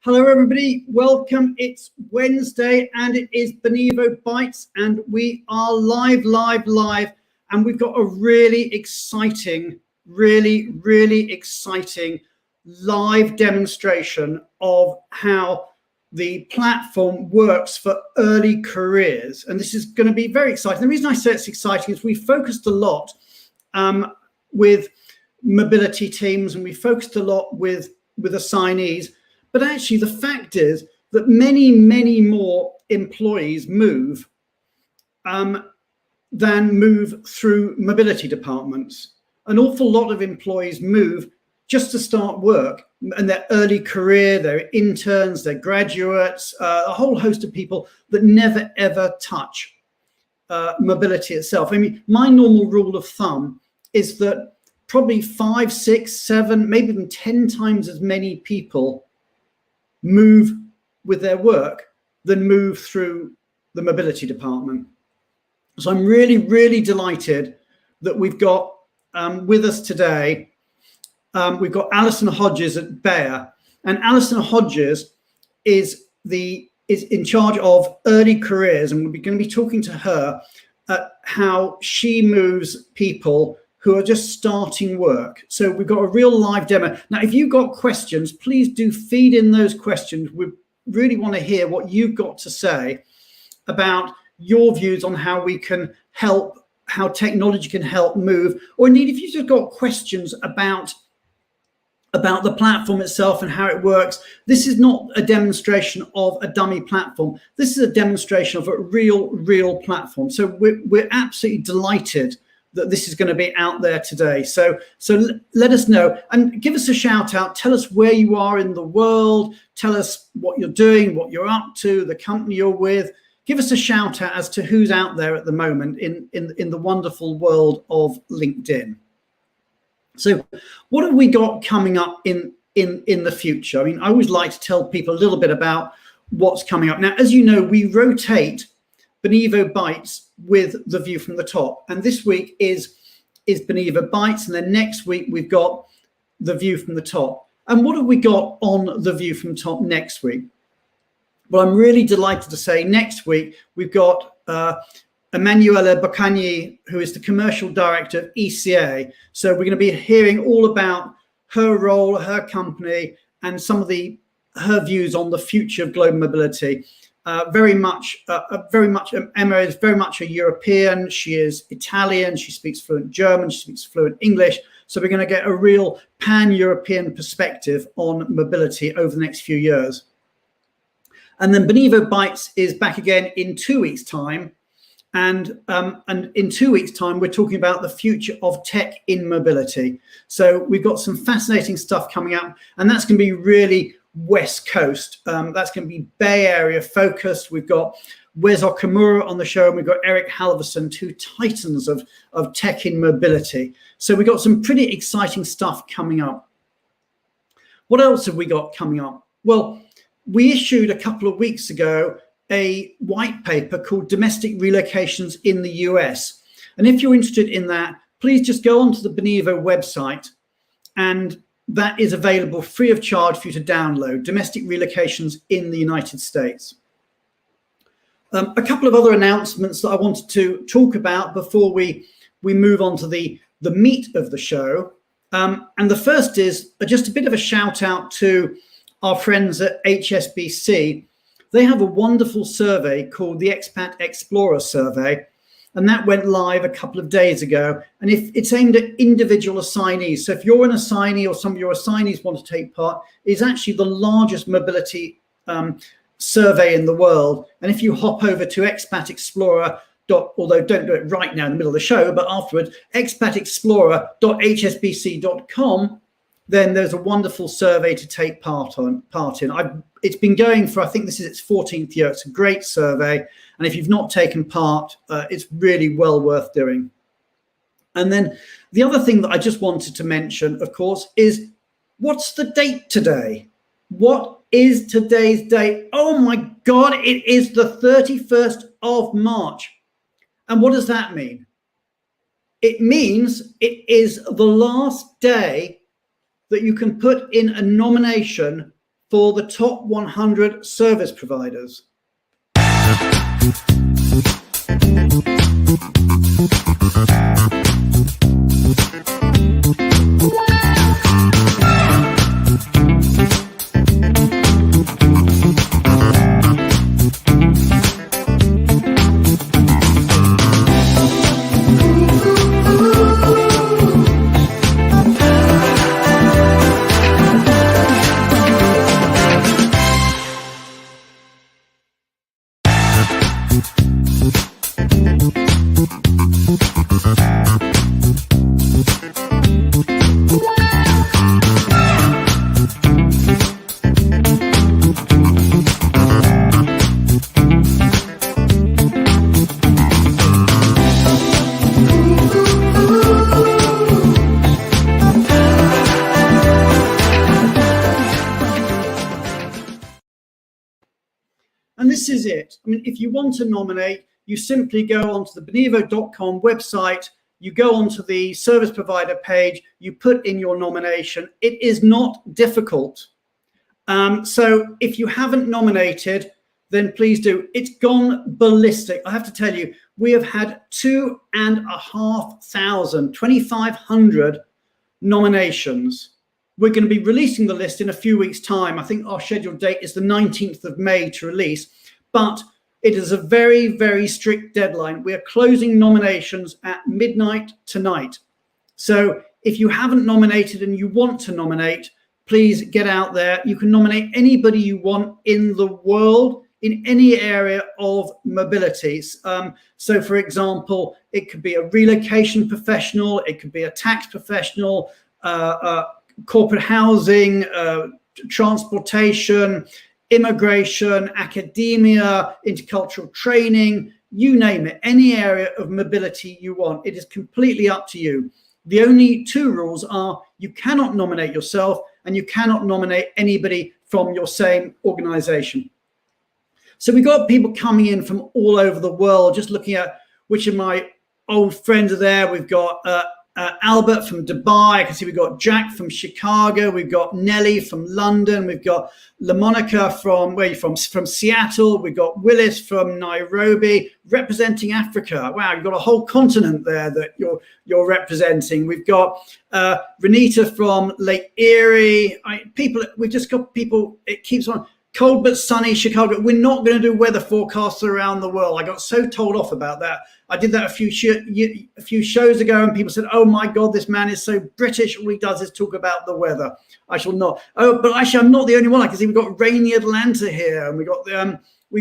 Hello, everybody. Welcome. It's Wednesday and it is Benivo Bites, and we are live. And we've got a really exciting live demonstration of how the platform works for early careers. And this is going to be very exciting. The reason I say it's exciting is we focused a lot with mobility teams, and we focused a lot with assignees. But actually, the fact is that many more employees move than move through mobility departments. An awful lot of employees move just to start work, and their early career, their interns, their graduates, a whole host of people that never ever touch mobility itself. I mean, my normal rule of thumb is that probably 5, 6, 7, maybe even 10 times as many people move with their work than move through the mobility department. So I'm really delighted that we've got with us today, we've got Alison Hodges at Bayer, and Alison Hodges is in charge of early careers, and we're going to be talking to her how she moves people who are just starting work. So we've got a real live demo. Now, if you've got questions, please do feed in those questions. We really want to hear what you've got to say about your views on how we can help, how technology can help move, or indeed if you've just got questions about the platform itself and how it works. This is not a demonstration of a dummy platform. This is a demonstration of a real platform. So we're absolutely delighted that this is going to be out there today. So let us know and give us a shout out. Tell us where you are in the world. Tell us what you're doing, what you're up to, the company you're with. Give us a shout out as to who's out there at the moment in the wonderful world of LinkedIn. So what have we got coming up in the future? I mean, I always like to tell people a little bit about what's coming up. Now, as you know, we rotate Benivo Bites with the view from the top, and this week is Benivo Bites, and then next week we've got the view from the top. And what have we got on the view from top next week? Well, I'm really delighted to say next week we've got Emanuela Boccagni, who is the commercial director of ECA. So we're going to be hearing all about her role, her company, and some of her views on the future of global mobility. Emma is very much a European. She is Italian. She speaks fluent German. She speaks fluent English. So we're going to get a real pan-European perspective on mobility over the next few years. And then Benivo Bites is back again in 2 weeks' time. And in 2 weeks' time, we're talking about the future of tech in mobility. So we've got some fascinating stuff coming up, and that's going to be really West Coast. That's going to be Bay Area focused. We've got Wes Okamura on the show, and we've got Eric Halverson, two titans of tech in mobility. So we've got some pretty exciting stuff coming up. What else have we got coming up? Well, we issued a couple of weeks ago a white paper called Domestic Relocations in the US. And if you're interested in that, please just go onto the Benivo website, and that is available free of charge for you to download, Domestic Relocations in the United States. A couple of other announcements that I wanted to talk about before we move on to the meat of the show. And the first is just a bit of a shout out to our friends at HSBC. They have a wonderful survey called the Expat Explorer Survey, and that went live a couple of days ago. And it's aimed at individual assignees. So if you're an assignee or some of your assignees want to take part, it's actually the largest mobility survey in the world. And if you hop over to Expat Explorer, although don't do it right now in the middle of the show, but afterwards, expatexplorer.hsbc.com, then there's a wonderful survey to take part in. It's been going for, I think this is its 14th year. It's a great survey. And if you've not taken part, it's really well worth doing. And then the other thing that I just wanted to mention, of course, is what's the date today? What is today's date? Oh my God, it is the 31st of March. And what does that mean? It means it is the last day that you can put in a nomination for the top 100 service providers. And this is it. I mean, if you want to nominate, you simply go onto the Benivo.com website, you go onto the service provider page, you put in your nomination. It is not difficult. So if you haven't nominated, then please do. It's gone ballistic. I have to tell you, we have had 2,500 nominations. We're going to be releasing the list in a few weeks' time. I think our scheduled date is the 19th of May to release, but it is a very, very strict deadline. We are closing nominations at midnight tonight. So if you haven't nominated and you want to nominate, please get out there. You can nominate anybody you want in the world, in any area of mobility. So for example, it could be a relocation professional, it could be a tax professional, corporate housing, transportation, immigration, academia, intercultural training, you name it, any area of mobility you want. It is completely up to you. The only two rules are you cannot nominate yourself and you cannot nominate anybody from your same organization. So we've got people coming in from all over the world, just looking at which of my old friends are there. We've got Albert from Dubai. I can see we've got Jack from Chicago. We've got Nelly from London. We've got LaMonica from, where are you from? From Seattle. We've got Willis from Nairobi, representing Africa. Wow, you've got a whole continent there that you're representing. We've got Renita from Lake Erie. We've just got people, it keeps on. Cold but sunny Chicago. We're not going to do weather forecasts around the world. I got so told off about that. I did that a few shows ago, and people said, "Oh my God, this man is so British. All he does is talk about the weather." I shall not. Oh, but actually, I'm not the only one. I can see we've got rainy Atlanta here, and we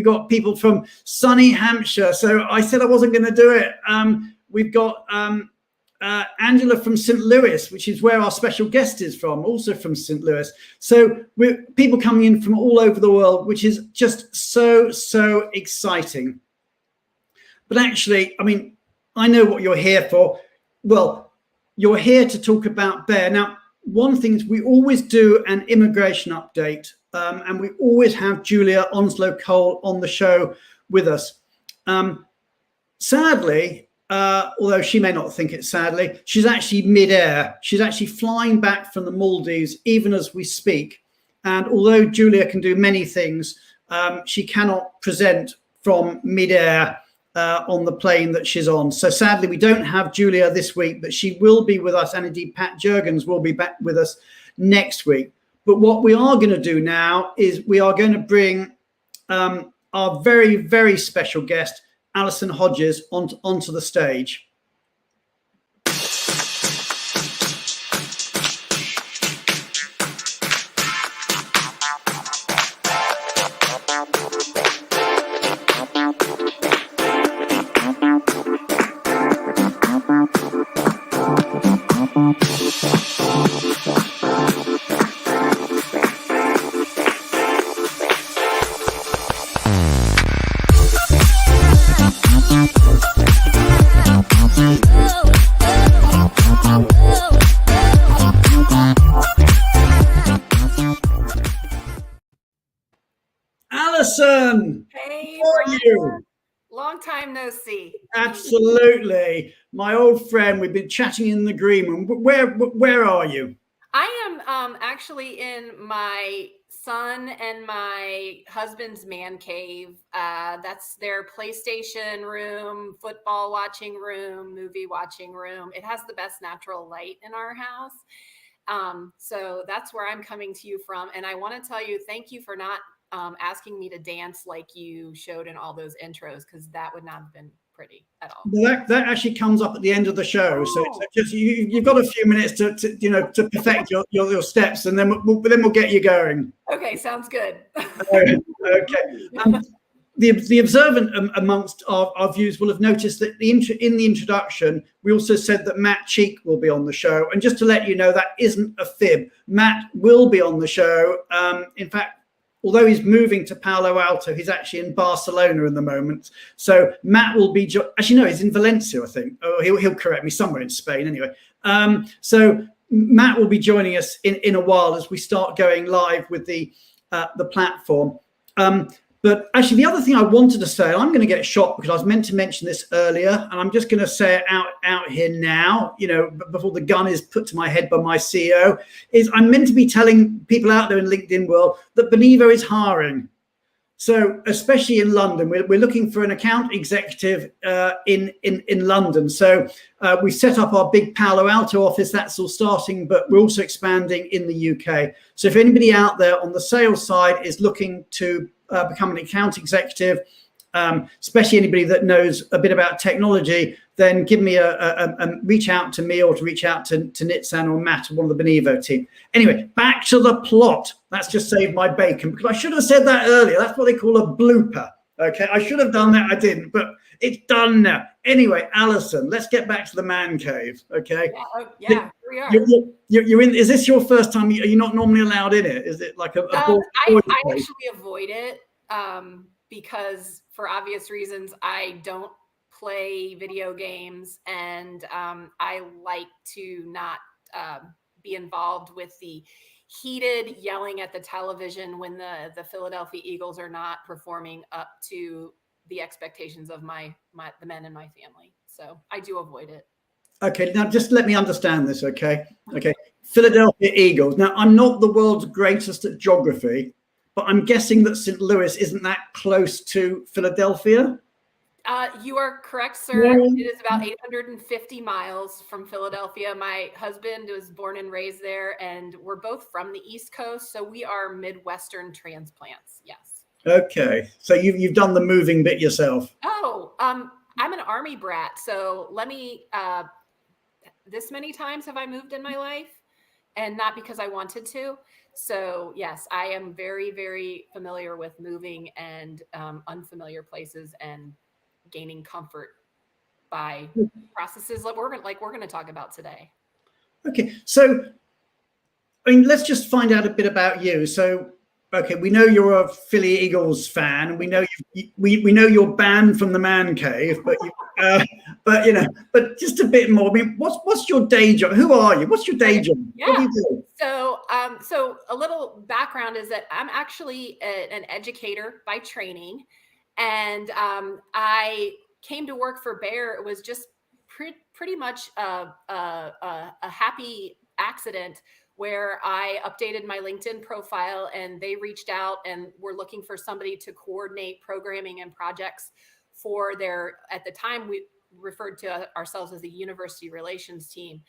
got people from sunny Hampshire. So I said I wasn't going to do it. We've got Angela from St. Louis, which is where our special guest is from, also from St. Louis. So we're people coming in from all over the world, which is just so exciting. But actually, I mean, I know what you're here for. Well, you're here to talk about BEAR. Now, one thing is we always do an immigration update, and we always have Julia Onslow-Cole on the show with us. Sadly, although she may not think it sadly, she's actually mid-air. She's actually flying back from the Maldives even as we speak. And although Julia can do many things, she cannot present from mid-air on the plane that she's on. So sadly, we don't have Julia this week, but she will be with us. And indeed, Pat Jurgens will be back with us next week. But what we are going to do now is we are going to bring our very, very special guest, Alison Hodges, onto the stage. Alison, hey, how are you? Long time no see. Absolutely, my old friend. We've been chatting in the green room. Where are you? I am actually in my son and my husband's man cave. That's their PlayStation room, football watching room, movie watching room. It has the best natural light in our house. So that's where I'm coming to you from. And I want to tell you, thank you for not asking me to dance like you showed in all those intros, because that would not have been pretty at all. Well, that actually comes up at the end of the show. So Oh. just you've got a few minutes to perfect your steps, and then we'll get you going. Okay, sounds good. Okay. The observant amongst our viewers will have noticed that in the introduction, we also said that Matt Cheek will be on the show. And just to let you know, that isn't a fib. Matt will be on the show. In fact, although he's moving to Palo Alto, he's actually in Barcelona in the moment. So Matt will be, actually, no, he's in Valencia, I think. Oh, he'll correct me, somewhere in Spain anyway. So Matt will be joining us in a while as we start going live with the platform. But actually, the other thing I wanted to say, I'm going to get shot because I was meant to mention this earlier, and I'm just going to say it out here now, before the gun is put to my head by my CEO, is I'm meant to be telling people out there in LinkedIn world that Benivo is hiring. So especially in London, we're looking for an account executive in London. So we set up our big Palo Alto office. That's all starting, but we're also expanding in the UK. So if anybody out there on the sales side is looking to become an account executive, especially anybody that knows a bit about technology, then give me a reach out to me, or to reach out to Nitsan or Matt or one of the Benivo team. Anyway, back to the plot. That's just saved my bacon, because I should have said that earlier. That's what they call a blooper. Okay, I should have done that. I didn't, but it's done now. Anyway, Alison, let's get back to the man cave. Okay. Yeah, here we are. You're in. Is this your first time? Are you not normally allowed in it? Is it like a I actually avoid it because, for obvious reasons, I don't play video games, and I like to not be involved with the heated yelling at the television when the Philadelphia Eagles are not performing up to the expectations of the men in my family. So I do avoid it. Okay, now just let me understand this, okay? Philadelphia Eagles. Now, I'm not the world's greatest at geography, but I'm guessing that St. Louis isn't that close to Philadelphia? You are correct, sir. Yeah. It is about 850 miles from Philadelphia. My husband was born and raised there, and we're both from the East Coast, so we are Midwestern transplants, yes. Okay, so you've done the moving bit yourself. Oh, I'm an Army brat, so let me, this many times have I moved in my life, and not because I wanted to. So yes, I am very, very familiar with moving and unfamiliar places and gaining comfort by processes like we're going to talk about today. Okay, so I mean, let's just find out a bit about you. So, okay, we know you're a Philly Eagles fan, and we know we know you're banned from the man cave, but but just a bit more. I mean, what's your day job? Who are you? What's your day job? Yeah. What do you do? So a little background is that I'm actually an educator by training, and I came to work for Bayer. It was just pretty much a happy accident where I updated my LinkedIn profile, and they reached out and were looking for somebody to coordinate programming and projects for their, at the time we referred to ourselves as the university relations team.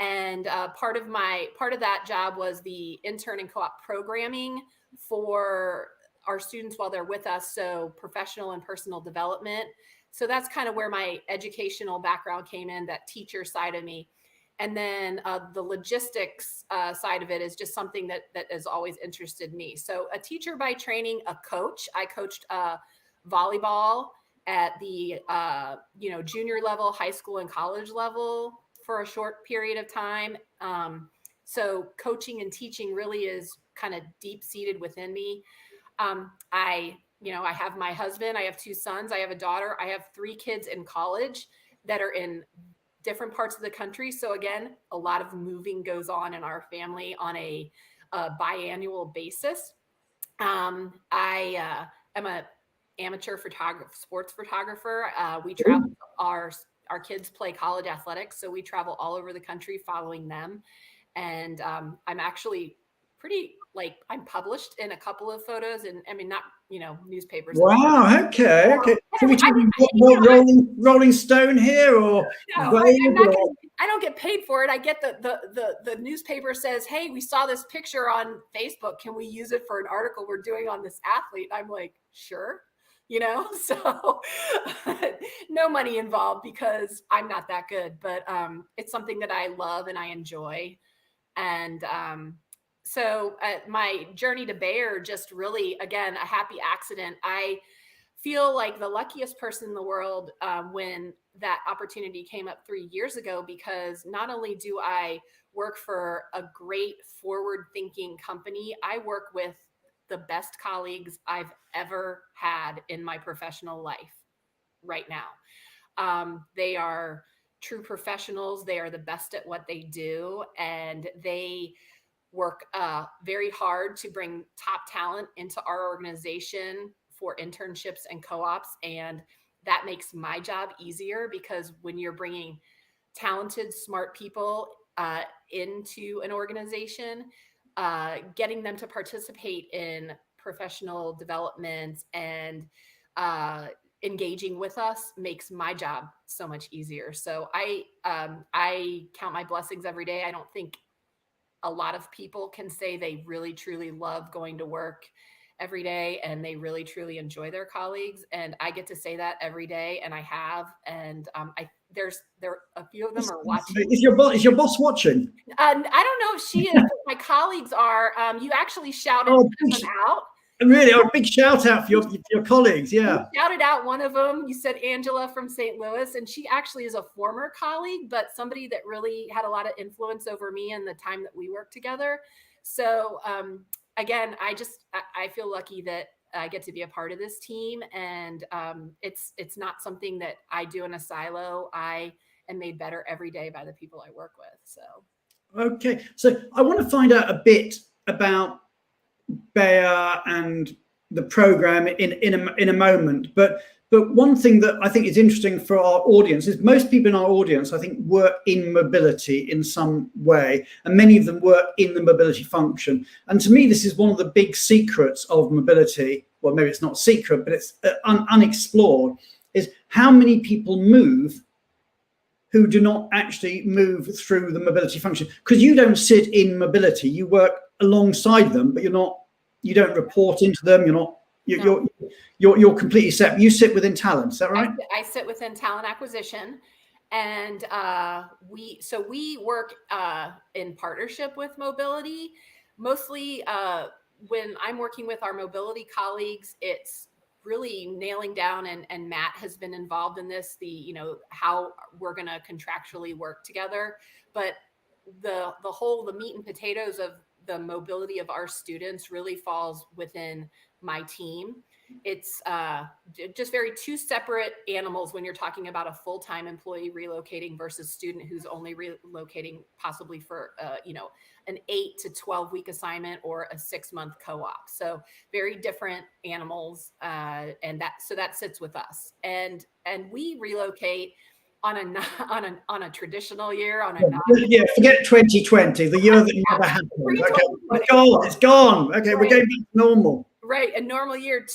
And part of that job was the intern and co-op programming for our students while they're with us. So professional and personal development. So that's kind of where my educational background came in, that teacher side of me. And then the logistics side of it is just something that has always interested me. So a teacher by training, a coach. I coached volleyball at the junior level, high school and college level for a short period of time. So coaching and teaching really is kind of deep seated within me. I have my husband, I have 2 sons, I have a daughter, I have 3 kids in college that are in different parts of the country. So again, a lot of moving goes on in our family on a biannual basis. I am an amateur sports photographer. We travel, our kids play college athletics, so we travel all over the country following them. And I'm actually pretty, like, I'm published in a couple of photos, and I mean, not, newspapers. Wow. Okay. Okay. So we I, talking you know, Rolling Stone here, or no, I'm Vogue, not or gonna. I don't get paid for it. I get the newspaper says, "Hey, we saw this picture on Facebook. Can we use it for an article we're doing on this athlete?" I'm like, sure. So no money involved because I'm not that good, but it's something that I love and I enjoy. And so my journey to Bayer, just really, again, a happy accident. I feel like the luckiest person in the world when that opportunity came up 3 years ago, because not only do I work for a great forward thinking company, I work with the best colleagues I've ever had in my professional life right now. They are true professionals. They are the best at what they do, and they work very hard to bring top talent into our organization for internships and co-ops. And that makes my job easier, because when you're bringing talented, smart people into an organization, getting them to participate in professional development and engaging with us makes my job so much easier. So I count my blessings every day. I don't think a lot of people can say they really truly love going to work every day and they really truly enjoy their colleagues, and I get to say that every day, and I have. And there a few of them are watching. Is your boss watching? I don't know if she is. My colleagues are. You actually shouted them out. Really, a big shout out for your colleagues. Yeah. You shouted out one of them. You said Angela from St. Louis, and she actually is a former colleague, but somebody that really had a lot of influence over me in the time that we worked together. So again, I feel lucky that I get to be a part of this team, and it's not something that I do in a silo. I am made better every day by the people I work with. So okay, so I want to find out a bit about Bayer and the program in a moment, but one thing that I think is interesting for our audience is most people in our audience, I think, work in mobility in some way, and many of them work in the mobility function. And to me, this is one of the big secrets of mobility. Well, maybe it's not secret, but it's unexplored, is how many people move who do not actually move through the mobility function. Because you don't sit in mobility, you work alongside them, but you don't report into them. You're completely separate. You sit within talent. Is that right? I sit within talent acquisition, and we work in partnership with mobility. Mostly when I'm working with our mobility colleagues, it's really nailing down, and Matt has been involved in this, how we're going to contractually work together. But the meat and potatoes of the mobility of our students really falls within my team. It's just very two separate animals when you're talking about a full-time employee relocating versus student who's only relocating possibly for an 8 to 12 week assignment or a 6-month co-op. So very different animals, and that sits with us. And we relocate on a traditional year, forget 2020, the year that never happened. Okay, it's gone. Okay, right. We're going back to normal. Right, a normal year,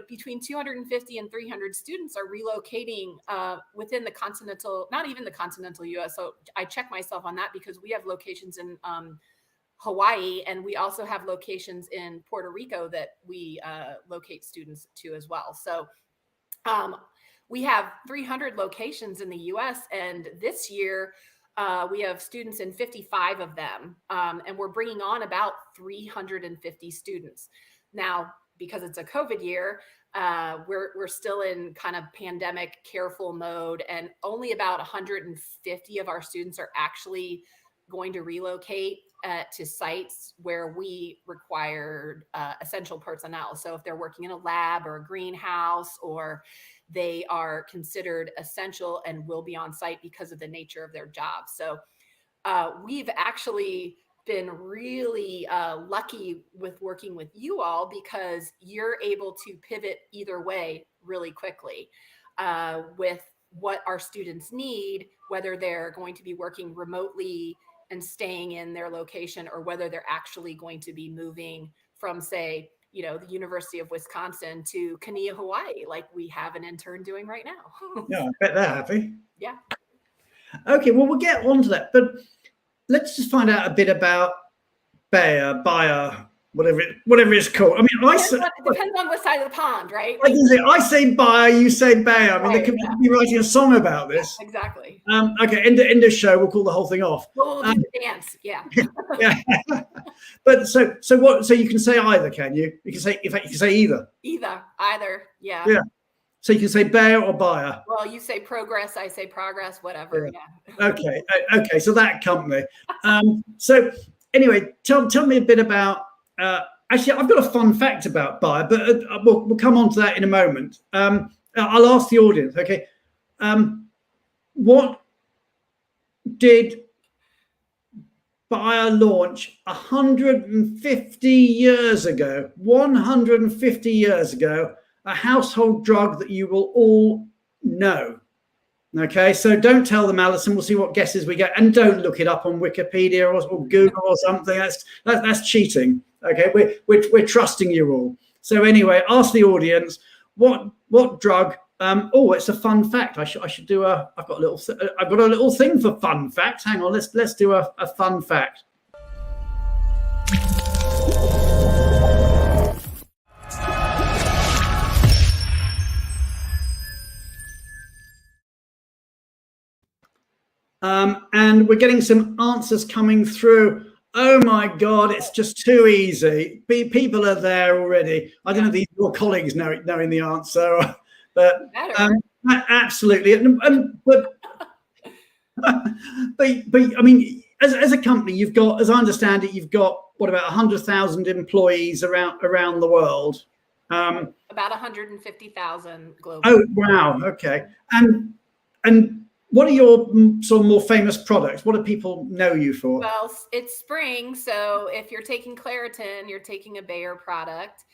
between 250 and 300 students are relocating within the continental, not even the continental U.S. So I check myself on that, because we have locations in Hawaii, and we also have locations in Puerto Rico that we locate students to as well. So we have 300 locations in the U.S., and this year we have students in 55 of them, and we're bringing on about 350 students. Now, because it's a COVID year, we're still in kind of pandemic careful mode, and only about 150 of our students are actually going to relocate to sites where we require essential personnel. So if they're working in a lab or a greenhouse, or they are considered essential and will be on site because of the nature of their job. So we've actually been really lucky with working with you all, because you're able to pivot either way really quickly with what our students need, whether they're going to be working remotely and staying in their location, or whether they're actually going to be moving from, say, the University of Wisconsin to Kania, Hawaii, like we have an intern doing right now. Yeah, I bet they're happy. Yeah. Okay, well, we'll get on to that, but let's just find out a bit about Bayer, whatever it's called. I mean, It depends on what side of the pond, right? I say Bayer, you say Bayer. I mean, Right, they could be writing a song about this. Yeah, exactly. Okay, end of show, we'll call the whole thing off. We'll do the dance, yeah. Yeah. But so what? So you can say either, can you? You can say, in fact, you can say either. Either, yeah. Yeah. So you can say Bayer or Bayer. Well, you say progress, I say progress, whatever. Yeah. Okay. So that company. So anyway, tell me a bit about. Actually, I've got a fun fact about Bayer, but we'll come on to that in a moment. I'll ask the audience. Okay. What did Bayer launch 150 years ago? 150 years ago. A household drug that you will all know. Okay, so don't tell them, Alison. We'll see what guesses we get, and don't look it up on Wikipedia or Google or something. That's cheating. Okay, we're trusting you all. So anyway, ask the audience what drug. It's a fun fact. I should do a. I've got a little thing for fun facts. Hang on, let's do a fun fact. And we're getting some answers coming through. Oh my God, it's just too easy. People are there already. I don't know if your colleagues knowing the answer, but absolutely. But I mean, as a company, you've got, as I understand it, you've got what, about 100,000 employees around the world. About 150,000 globally. Oh wow, okay. And what are your sort of more famous products? What do people know you for? Well, it's spring, so if you're taking Claritin, you're taking a Bayer product.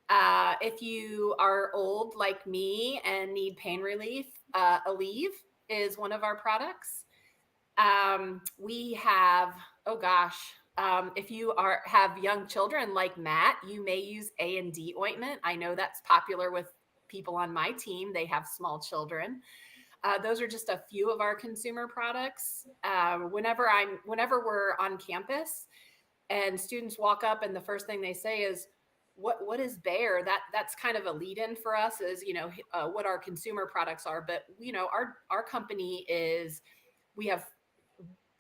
If you are old like me and need pain relief, Aleve is one of our products. We have, if you have young children like Matt, you may use A&D ointment. I know that's popular with people on my team. They have small children. Those are just a few of our consumer products. Whenever we're on campus and students walk up and the first thing they say is, what is Bayer? That's kind of a lead-in for us, is what our consumer products are. But our company we have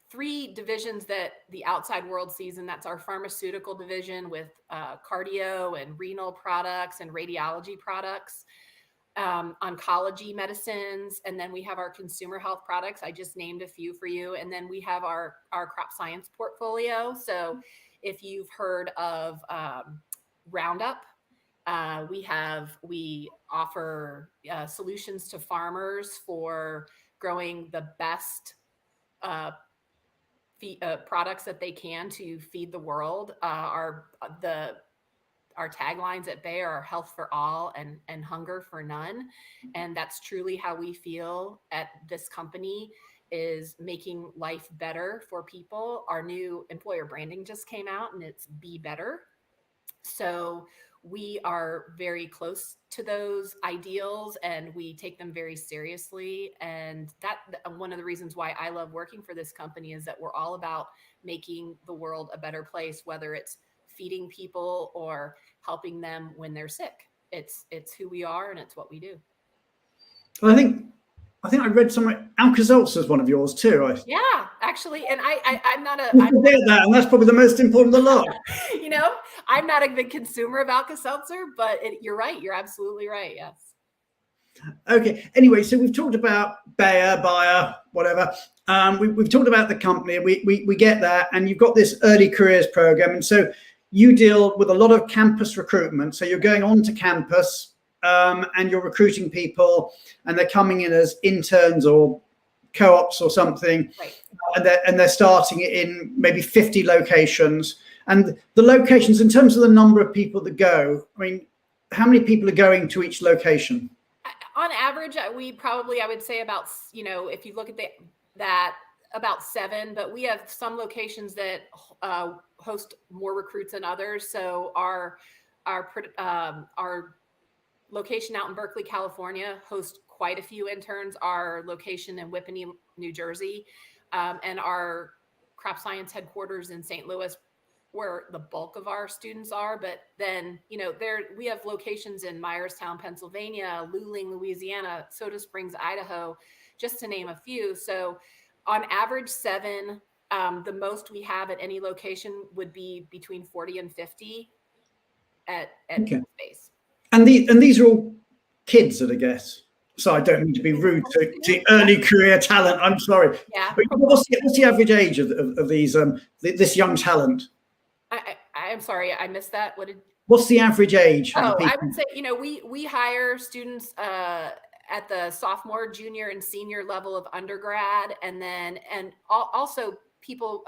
3 divisions that the outside world sees, and that's our pharmaceutical division with cardio and renal products and radiology products. Oncology medicines, and then we have our consumer health products. I just named a few for you, and then we have our crop science portfolio. So if you've heard of Roundup, we offer solutions to farmers for growing the best products that they can to feed the world. Our taglines at Bayer are health for all and hunger for none. And that's truly how we feel at this company, is making life better for people. Our new employer branding just came out, and it's Be Better. So we are very close to those ideals, and we take them very seriously. And that one of the reasons why I love working for this company is that we're all about making the world a better place, whether it's feeding people or helping them when they're sick. It's who we are, and it's what we do. Well, I think I read somewhere Alka-Seltzer is one of yours too. Yeah, actually, and I'm not a. And that's probably the most important of the lot. I'm not a big consumer of Alka-Seltzer, but you're right. You're absolutely right. Yes. Okay. Anyway, so we've talked about Bayer, whatever. We've talked about the company. We get that, and you've got this early careers program, and so you deal with a lot of campus recruitment. So you're going on to campus, and you're recruiting people, and they're coming in as interns or co-ops or something, right. And they're starting in maybe 50 locations. And the locations, in terms of the number of people that go, I mean, how many people are going to each location? On average, I would say about, if you look at that about 7, but we have some locations that host more recruits than others. So our location out in Berkeley, California, hosts quite a few interns. Our location in Whippany, New Jersey, and our crop science headquarters in St. Louis, where the bulk of our students are. But then, we have locations in Myerstown, Pennsylvania, Luling, Louisiana, Soda Springs, Idaho, just to name a few. So on average, 7. The most we have at any location would be between 40 and 50 at Okay. space. And these are all kids, I guess. So I don't mean to be rude to early career talent. I'm sorry. Yeah. But what's the average age of these this young talent? I'm sorry, I missed that. What's the average age? I would say, we hire students at the sophomore, junior, and senior level of undergrad, and also people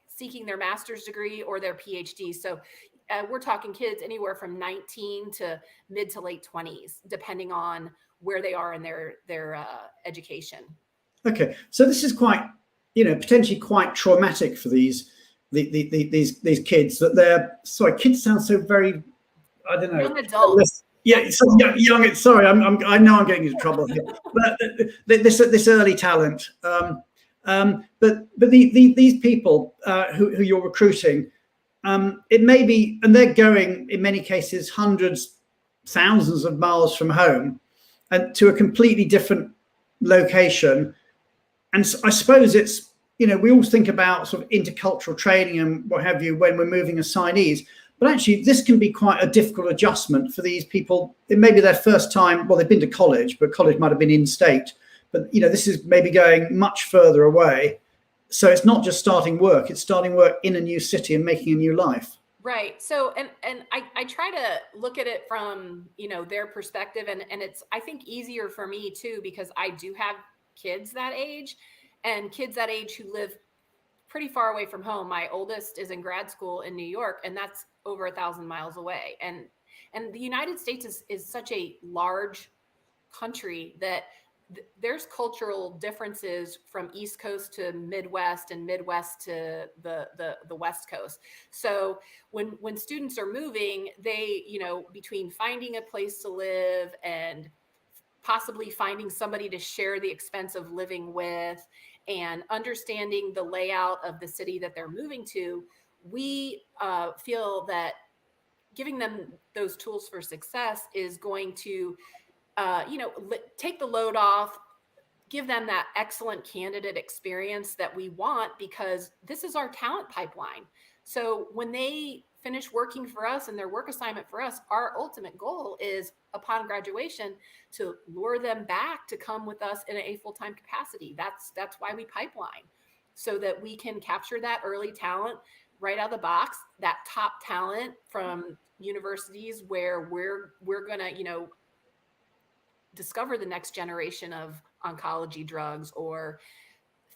seeking their master's degree or their PhD. So we're talking kids anywhere from 19 to mid to late 20s, depending on where they are in their education. Okay, so this is quite, potentially quite traumatic for these kids. That they're kids sound so very, I don't know, young adults. Yeah, so young. Sorry, I know I'm getting into trouble here. But this early talent. But these people who you're recruiting, it may be, and they're going in many cases hundreds, thousands of miles from home, and to a completely different location. And I suppose it's, we all think about sort of intercultural training and what have you when we're moving assignees, but actually this can be quite a difficult adjustment for these people. It may be their first time, well, they've been to college, but college might have been in state. But, this is maybe going much further away. So it's not just starting work, it's starting work in a new city and making a new life. Right. So, and I try to look at it from, their perspective, and it's, I think, easier for me too, because I do have kids that age, and kids that age who live pretty far away from home. My oldest is in grad school in New York, and that's over 1,000 miles away. And the United States is such a large country that there's cultural differences from East Coast to Midwest and Midwest to the West Coast. So when students are moving, they, between finding a place to live and possibly finding somebody to share the expense of living with and understanding the layout of the city that they're moving to, we feel that giving them those tools for success is going to take the load off, give them that excellent candidate experience that we want, because this is our talent pipeline. So when they finish working for us and their work assignment for us, our ultimate goal is upon graduation to lure them back to come with us in a full-time capacity. That's why we pipeline, so that we can capture that early talent right out of the box, that top talent from universities where we're gonna, discover the next generation of oncology drugs, or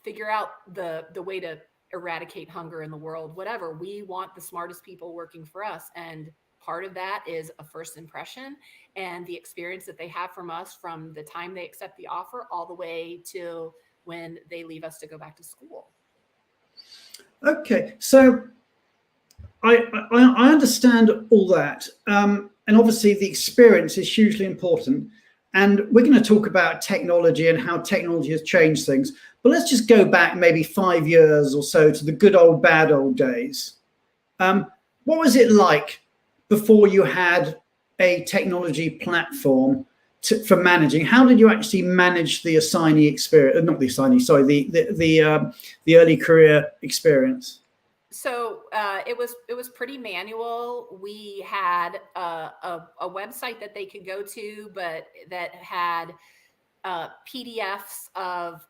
figure out the way to eradicate hunger in the world. Whatever, we want the smartest people working for us, and part of that is a first impression and the experience that they have from us from the time they accept the offer all the way till when they leave us to go back to school. Okay, so I understand all that, and obviously the experience is hugely important. And we're going to talk about technology and how technology has changed things. But let's just go back maybe 5 years or so to the good old, bad old days. What was it like before you had a technology platform for managing? How did you actually manage the assignee experience? Not the assignee, sorry, the early career experience. So it was pretty manual. We had a website that they could go to, but that had PDFs of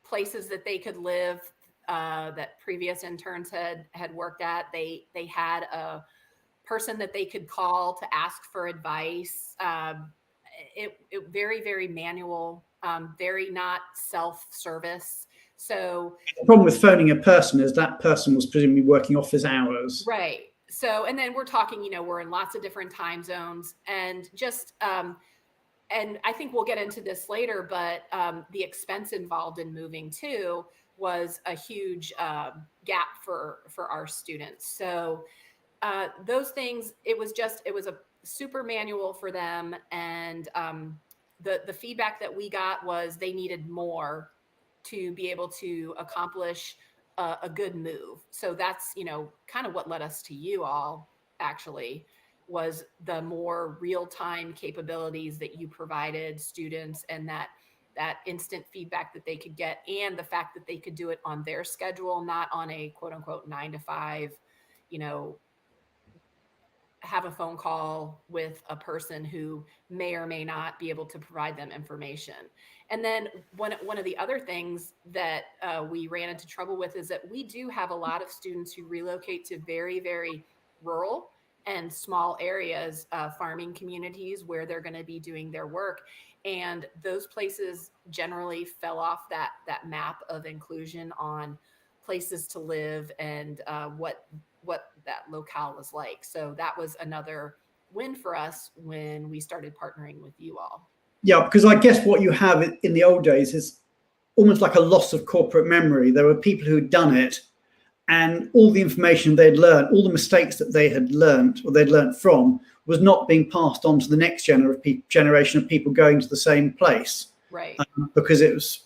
places that they could live that previous interns had worked at. They had a person that they could call to ask for advice. It very, very manual, very not self-service. So the problem with phoning a person is that person was presumably working office hours. Right. So, and then we're talking, we're in lots of different time zones, and just and I think we'll get into this later, but the expense involved in moving too was a huge gap for our students. So those things, it was a super manual for them. And the feedback that we got was they needed more to be able to accomplish a good move. So that's, kind of what led us to you all, actually, was the more real-time capabilities that you provided students, and that instant feedback that they could get, and the fact that they could do it on their schedule, not on a quote unquote 9 to 5, have a phone call with a person who may or may not be able to provide them information. And then one of the other things that we ran into trouble with is that we do have a lot of students who relocate to very, very rural and small areas, farming communities where they're going to be doing their work. And those places generally fell off that map of inclusion on places to live and what that locale was like. So that was another win for us when we started partnering with you all. Yeah, because I guess what you have in the old days is almost like a loss of corporate memory. There were people who'd done it, and all the information they'd learned, all the mistakes that they had learned or they'd learned from, was not being passed on to the next generation of people going to the same place. Right. Because it was,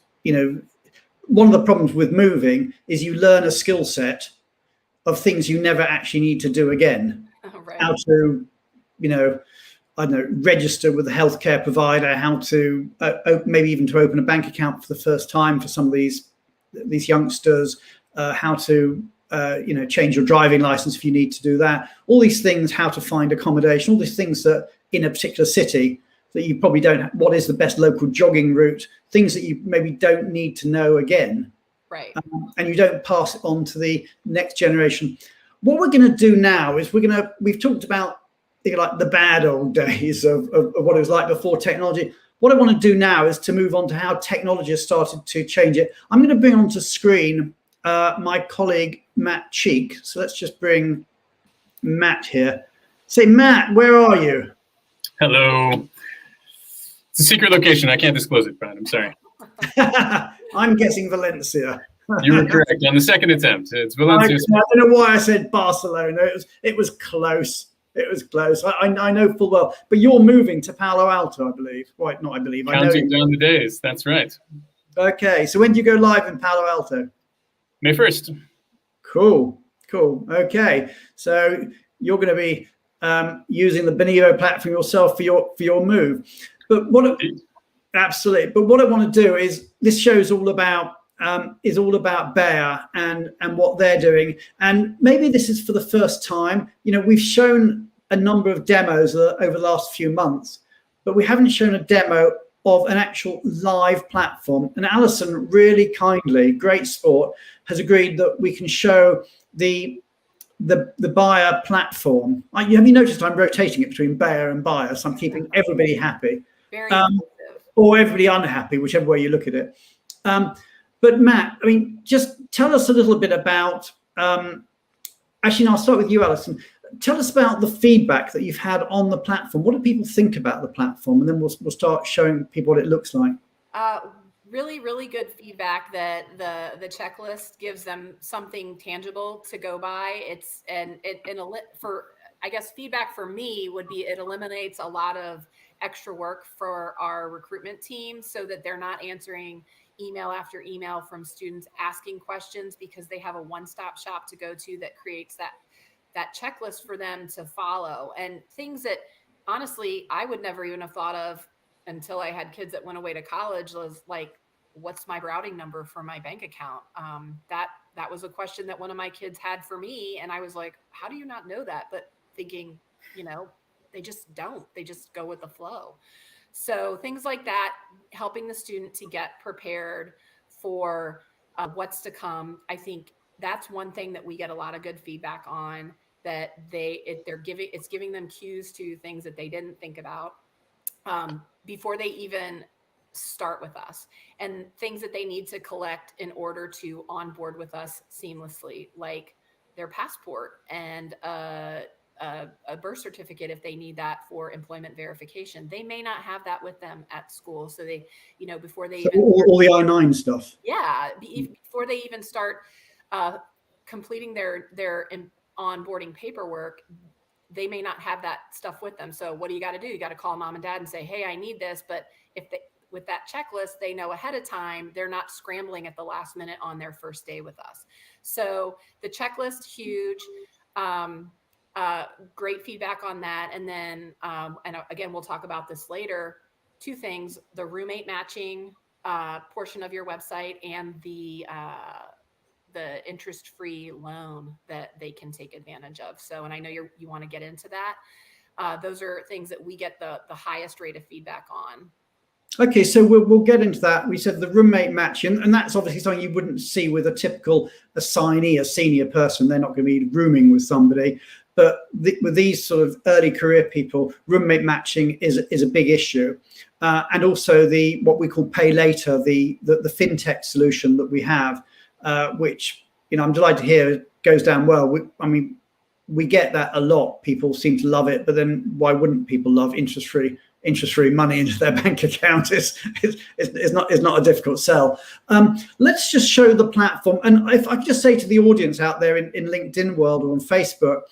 one of the problems with moving is you learn a skill set of things you never actually need to do again. Right. How to, I don't know, register with a healthcare provider, how to maybe even to open a bank account for the first time for some of these youngsters, how to change your driving license if you need to do that. All these things, how to find accommodation, all these things that in a particular city that you probably don't have, what is the best local jogging route, things that you maybe don't need to know again. Right. And you don't pass it on to the next generation. What we're going to do now is we've talked about like the bad old days of what it was like before technology. What I want to do now is to move on to how technology has started to change it. I'm going to bring onto screen my colleague, Matt Cheek. So let's just bring Matt here. Say, Matt, where are you? Hello. It's a secret location. I can't disclose it, Brad. I'm sorry. I'm guessing Valencia. You were correct on the second attempt. It's Valencia. I don't know why I said Barcelona. It was close. It was close. I know full well. But you're moving to Palo Alto, I believe. Right? Not I believe. Counting down the days. That's right. Okay. So when do you go live in Palo Alto? May 1st. Cool. Okay. So you're going to be using the Benivo platform yourself for your move. But absolutely. But what I want to do is, this show's all about Bayer and what they're doing. And maybe this is for the first time. We've shown a number of demos over the last few months, but we haven't shown a demo of an actual live platform. And Alison really kindly, great sport, has agreed that we can show the Bayer platform. Have you noticed I'm rotating it between Bayer and Bayer, so I'm keeping everybody happy. Very or everybody unhappy, whichever way you look at it. But Matt, just tell us a little bit about, actually, I'll start with you, Alison. Tell us about the feedback that you've had on the platform. What do people think about the platform? And then we'll start showing people what it looks like. Really, really good feedback that the checklist gives them something tangible to go by. I guess feedback for me would be, it eliminates a lot of extra work for our recruitment team, so that they're not answering email after email from students asking questions, because they have a one-stop shop to go to that creates that checklist for them to follow. And things that honestly I would never even have thought of until I had kids that went away to college, was like, what's my routing number for my bank account? That was a question that one of my kids had for me, and I was like, how do you not know that? But thinking, they just don't. They just go with the flow. So things like that, helping the student to get prepared for what's to come. I think that's one thing that we get a lot of good feedback on, that it's giving them cues to things that they didn't think about before they even start with us, and things that they need to collect in order to onboard with us seamlessly, like their passport and a birth certificate if they need that for employment verification. They may not have that with them at school. So they, before they even all the I-9 stuff. Yeah, before they even start completing their onboarding paperwork, they may not have that stuff with them. So what do? You got to call mom and dad and say, hey, I need this. But if they, with that checklist, they know ahead of time, they're not scrambling at the last minute on their first day with us. So the checklist, huge. Great feedback on that. And then, and again, we'll talk about this later. Two things: the roommate matching portion of your website, and the interest-free loan that they can take advantage of. So, and I know you want to get into that. Those are things that we get the highest rate of feedback on. Okay, so we'll get into that. We said the roommate matching, and that's obviously something you wouldn't see with a typical assignee, a senior person. They're not going to be rooming with somebody. But with these sort of early career people, roommate matching is a big issue. And also what we call pay later, the fintech solution that we have, which, I'm delighted to hear goes down well. We get that a lot. People seem to love it, but then why wouldn't people love interest-free money into their bank account? Is not a difficult sell. Let's just show the platform. And if I could just say to the audience out there in LinkedIn world or on Facebook,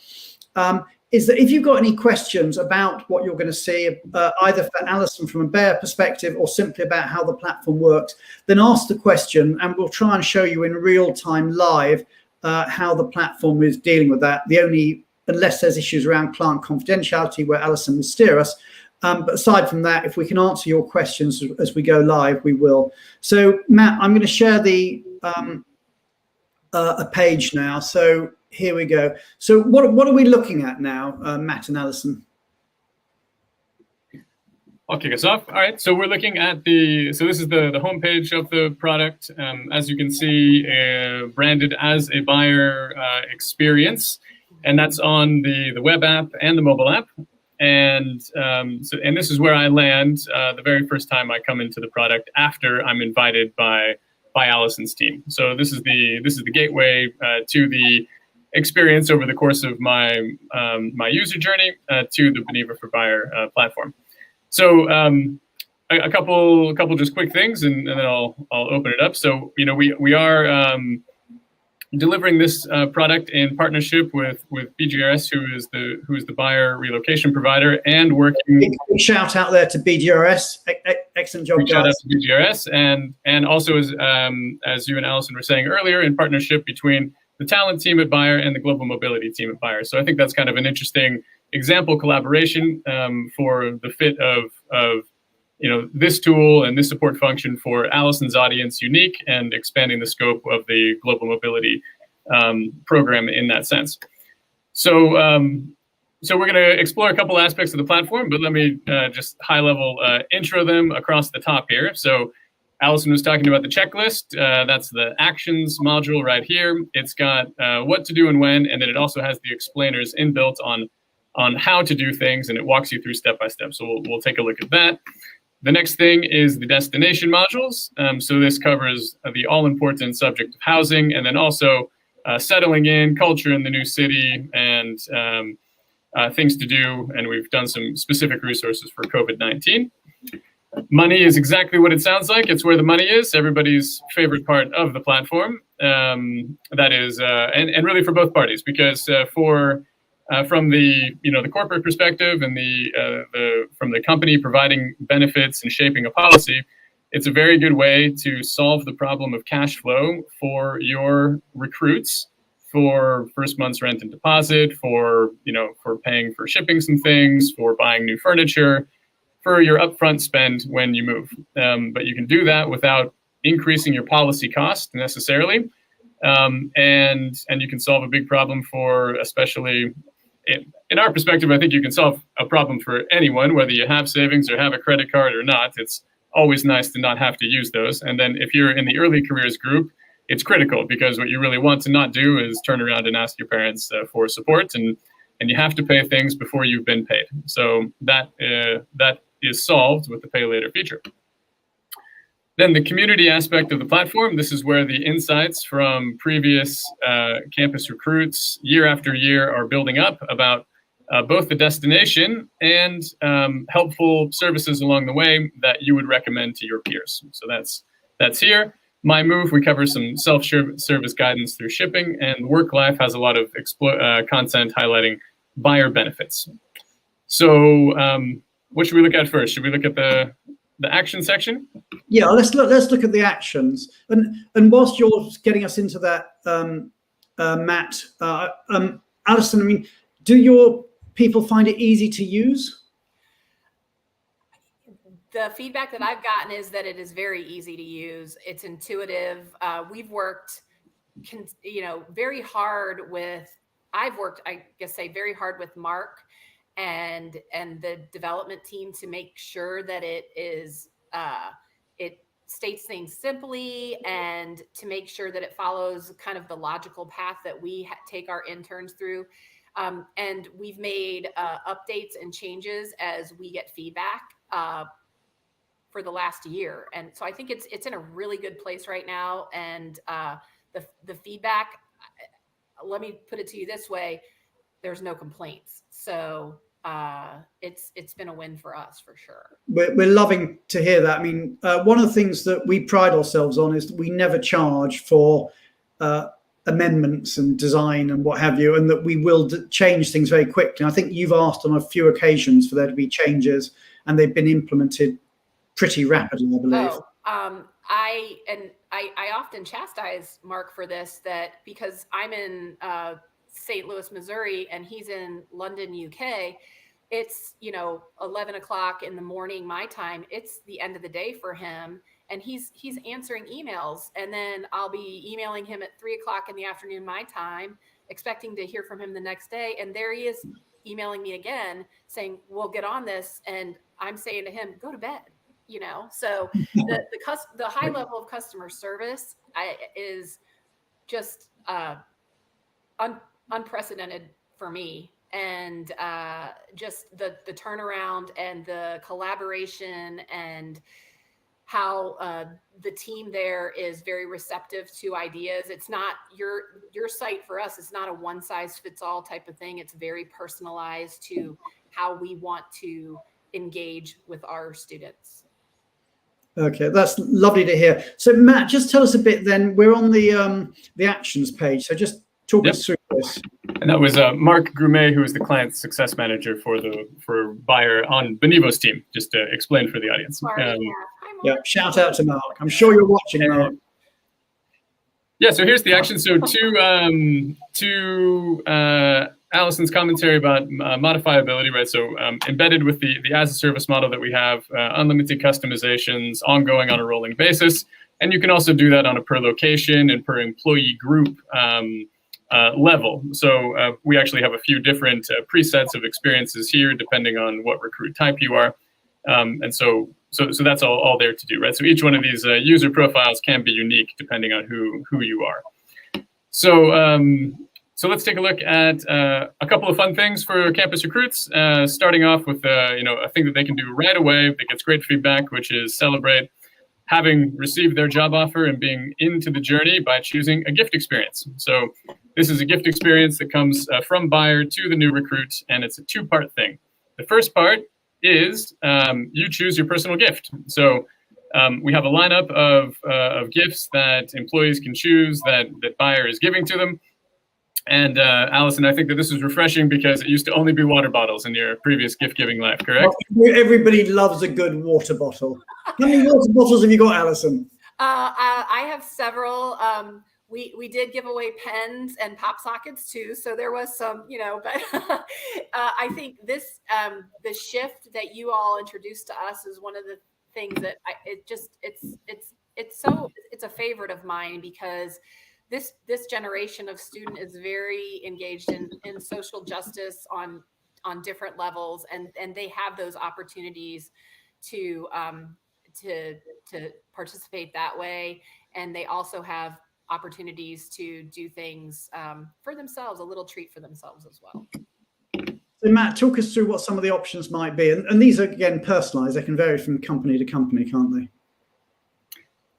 is that if you've got any questions about what you're going to see, either for Alison from a Bayer perspective or simply about how the platform works, then ask the question and we'll try and show you in real time live how the platform is dealing with that. Unless there's issues around client confidentiality where Alison will steer us. But aside from that, if we can answer your questions as we go live, we will. So Matt, I'm going to share a page now. So here we go. So what are we looking at now, Matt and Alison? I'll kick us off. All right, so we're looking at so this is the homepage of the product. As you can see, branded as a buyer experience, and that's on the web app and the mobile app. And and this is where I land the very first time I come into the product after I'm invited by Alison's team. So this is the gateway to the experience over the course of my user journey to the Benivo for Buyer platform. So a couple just quick things, and then I'll open it up. So we are delivering this product in partnership with BGRS, who is the buyer relocation provider, and working. Big shout out there to BGRS. Excellent job, guys. Shout out to BGRS, and also as you and Alison were saying earlier, in partnership between the talent team at Bayer and the global mobility team at Bayer. So I think that's kind of an interesting example collaboration for the fit of this tool and this support function for Alison's audience unique, and expanding the scope of the global mobility program in that sense. So we're going to explore a couple aspects of the platform, but let me just high level intro them across the top here. So Alison was talking about the checklist. That's the actions module right here. It's got what to do and when, and then it also has the explainers inbuilt on how to do things, and it walks you through step by step. So we'll take a look at that. The next thing is the destination modules. So this covers the all-important subject of housing, and then also settling in, culture in the new city, and things to do. And we've done some specific resources for COVID-19. Money is exactly what it sounds like. It's where the money is, everybody's favorite part of the platform. That is, and really for both parties, because from the corporate perspective and from the company providing benefits and shaping a policy, it's a very good way to solve the problem of cash flow for your recruits, for first month's rent and deposit, for paying for shipping some things, for buying new furniture, for your upfront spend when you move. But you can do that without increasing your policy cost necessarily, and you can solve a big problem for, especially in our perspective, I think you can solve a problem for anyone, whether you have savings or have a credit card or not. It's always nice to not have to use those. And then if you're in the early careers group, it's critical, because what you really want to not do is turn around and ask your parents for support, and you have to pay things before you've been paid. So that is solved with the pay later feature. Then the community aspect of the platform, this is where the insights from previous campus recruits year after year are building up about both the destination and helpful services along the way that you would recommend to your peers. So that's here. My Move, we cover some self-service guidance through shipping, and Work Life has a lot of content highlighting buyer benefits. So what should we look at first? Should we look at the action section? Yeah, let's look at the actions. And whilst you're getting us into that, Matt, Alison, I mean, do your people find it easy to use? The feedback that I've gotten is that it is very easy to use. It's intuitive. We've worked, very hard with, very hard with Mark and the development team to make sure that it is, it states things simply, and to make sure that it follows kind of the logical path that we take our interns through. And we've made updates and changes as we get feedback for the last year. And so I think it's in a really good place right now. And the feedback, let me put it to you this way, there's no complaints. So it's been a win for us for sure. We're loving to hear that. I mean, one of the things that we pride ourselves on is that we never charge for amendments and design and what have you, and that we will change things very quickly. I think you've asked on a few occasions for there to be changes, and they've been implemented pretty rapidly, I believe. I often chastise Mark for this, that because I'm in St. Louis, Missouri, and he's in London, UK, it's 11 o'clock in the morning my time. It's the end of the day for him, and he's answering emails, and then I'll be emailing him at 3 o'clock in the afternoon my time, expecting to hear from him the next day, and there he is emailing me again saying, we'll get on this, and I'm saying to him, go to bed. So the high level of customer service is just unprecedented for me, and just the turnaround and the collaboration, and how the team there is very receptive to ideas. It's not your site for us. It's not a one size fits all type of thing. It's very personalized to how we want to engage with our students. Okay, that's lovely to hear. So Matt, just tell us a bit then. We're on the actions page, so just talk us through this. And that was Mark Grumet, who is the client success manager for Bayer on Benivo's team, just to explain for the audience. Yeah, shout out to Mark. I'm sure you're watching, Mark. Yeah, so here's the action. So to Alison's commentary about modifiability, right? So embedded with the as-a-service model that we have, unlimited customizations, ongoing on a rolling basis. And you can also do that on a per location and per employee group level. So we actually have a few different presets of experiences here, depending on what recruit type you are. And so that's all there to do, right? So each one of these user profiles can be unique depending on who you are. So let's take a look at a couple of fun things for campus recruits, starting off with a thing that they can do right away that gets great feedback, which is celebrate having received their job offer and being into the journey by choosing a gift experience. So this is a gift experience that comes from Bayer to the new recruit, and it's a two-part thing. The first part is you choose your personal gift. So we have a lineup of gifts that employees can choose that Bayer is giving to them. And Alison, I think that this is refreshing because it used to only be water bottles in your previous gift-giving life, correct? Well, everybody loves a good water bottle. How many water bottles have you got, Alison? I have several. We did give away pens and pop sockets too, so there was some, but I think this the shift that you all introduced to us is one of the things that it's a favorite of mine, because this generation of student is very engaged in social justice on different levels, and they have those opportunities to participate that way, and they also have opportunities to do things for themselves, a little treat for themselves as well. So Matt, talk us through what some of the options might be, and these are again personalized. They can vary from company to company, can't they?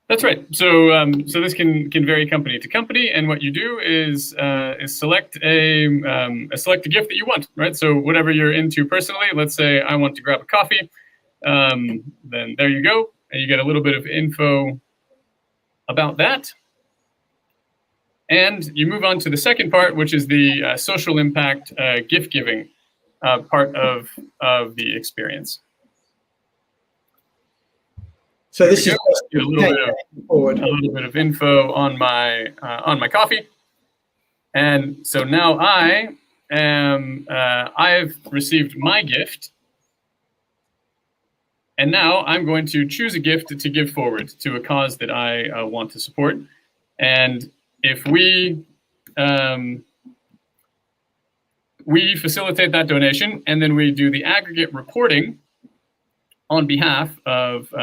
That's right. So so this can vary company to company, and what you do is select a gift that you want, right? So whatever you're into personally. Let's say I want to grab a coffee. Then there you go, and you get a little bit of info about that. And you move on to the second part, which is the social impact gift giving part of the experience. So this is a little bit of info on my coffee, and so now I've received my gift, and now I'm going to choose a gift to give forward to a cause that I want to support. And if we facilitate that donation, and then we do the aggregate reporting on behalf of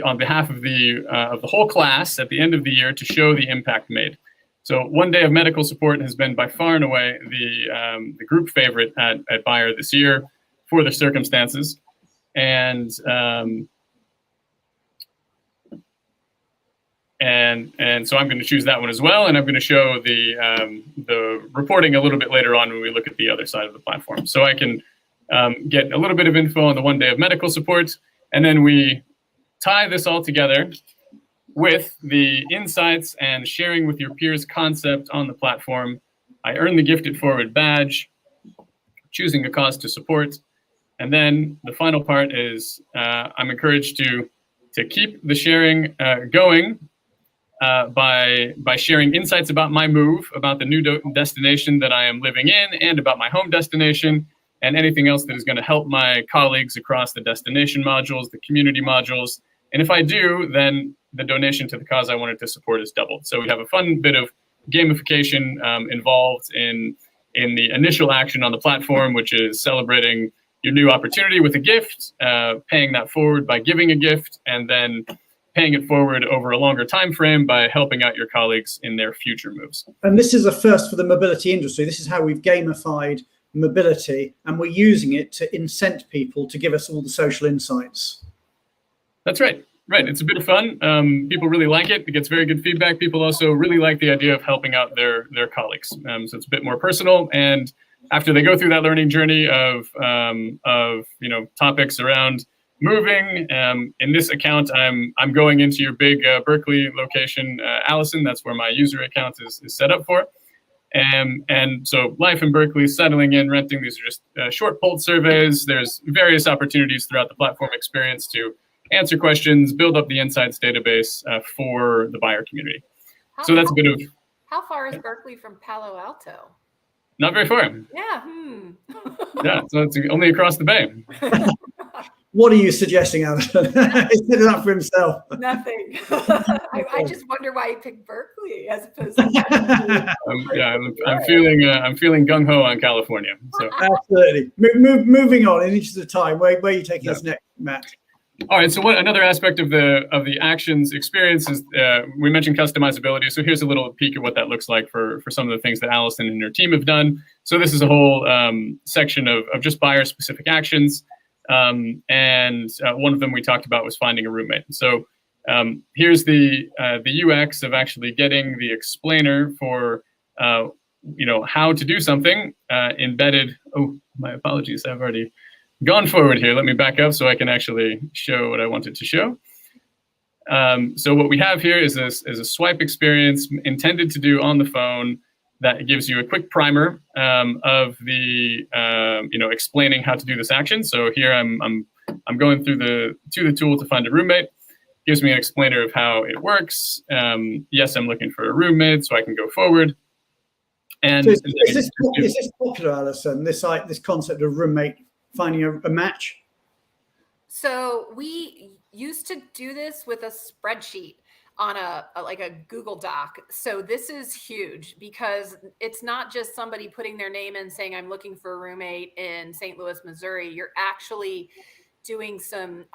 on behalf of the whole class at the end of the year to show the impact made. So 1 day of medical support has been by far and away the group favorite at Bayer this year for the circumstances, and so I'm going to choose that one as well, and I'm going to show the reporting a little bit later on when we look at the other side of the platform. So I can get a little bit of info on the 1 day of medical support, and then we tie this all together with the insights and sharing with your peers concept on the platform. I earn the Gifted Forward badge, choosing a cause to support, and then the final part is I'm encouraged to keep the sharing going by sharing insights about my move, about the new destination that I am living in, and about my home destination, and anything else that is going to help my colleagues across the destination modules, the community modules. And if I do, then the donation to the cause I wanted to support is doubled. So we have a fun bit of gamification involved in the initial action on the platform, which is celebrating your new opportunity with a gift, paying that forward by giving a gift, and then paying it forward over a longer time frame by helping out your colleagues in their future moves. And this is a first for the mobility industry. This is how we've gamified mobility, and we're using it to incent people to give us all the social insights. That's right. Right. It's a bit of fun. People really like it. It gets very good feedback. People also really like the idea of helping out their colleagues. So it's a bit more personal. And after they go through that learning journey of topics around moving, in this account, I'm going into your big Berkeley location, Alison. That's where my user account is set up for. And so life in Berkeley, settling in, renting. These are just short pulse surveys. There's various opportunities throughout the platform experience to answer questions, build up the insights database for the buyer community. So that's a bit of... How far is Berkeley from Palo Alto? Not very far. Yeah. Yeah, so it's only across the bay. What are you suggesting, Alison? He's did it up for himself. Nothing. I just wonder why he picked Berkeley as opposed to... I'm feeling gung-ho on California. So. Absolutely. Moving on in interest of time, where are you taking us next, Matt? All right. So another aspect of the actions experience is we mentioned customizability. So here's a little peek at what that looks like for some of the things that Alison and her team have done. So this is a whole section of just buyer specific actions. And one of them we talked about was finding a roommate. So here's the UX of actually getting the explainer for how to do something embedded. Oh, my apologies. I've already gone forward here. Let me back up so I can actually show what I wanted to show. So what we have here is a swipe experience intended to do on the phone that gives you a quick primer of the explaining how to do this action. So here I'm going through the tool to find a roommate. Gives me an explainer of how it works. Yes, I'm looking for a roommate, so I can go forward. And so is this popular, Alison? This concept of roommate finding a match? So we used to do this with a spreadsheet on a Google Doc. So this is huge because it's not just somebody putting their name in saying I'm looking for a roommate in St. Louis, Missouri. You're actually doing some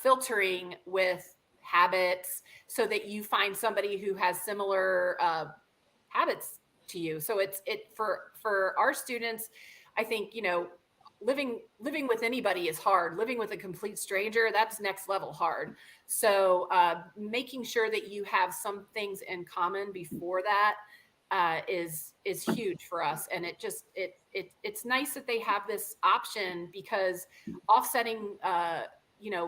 filtering with habits so that you find somebody who has similar habits to you. So it's for our students, I think, living with anybody is hard. Living with a complete stranger, that's next level hard. So making sure that you have some things in common before that is huge for us. And it's nice that they have this option, because offsetting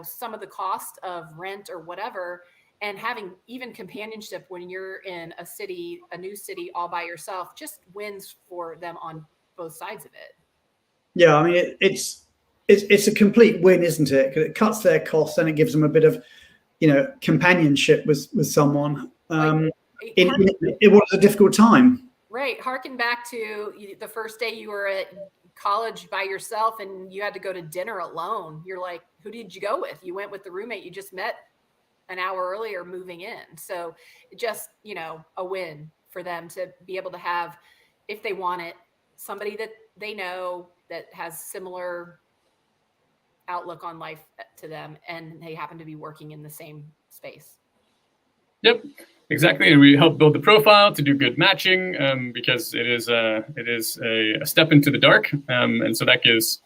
some of the cost of rent or whatever, and having even companionship when you're in a new city all by yourself, just wins for them on both sides of it. Yeah, I mean, it's a complete win, isn't it? Because it cuts their costs and it gives them a bit of, companionship with someone in what is a difficult time. Right. Harken back to the first day you were at college by yourself and you had to go to dinner alone. You're like, who did you go with? You went with the roommate you just met an hour earlier moving in. So just, a win for them to be able to have, if they want it, somebody that they know that has similar outlook on life to them, and they happen to be working in the same space. Yep, exactly. And we help build the profile to do good matching, because it is a step into the dark, and so that gives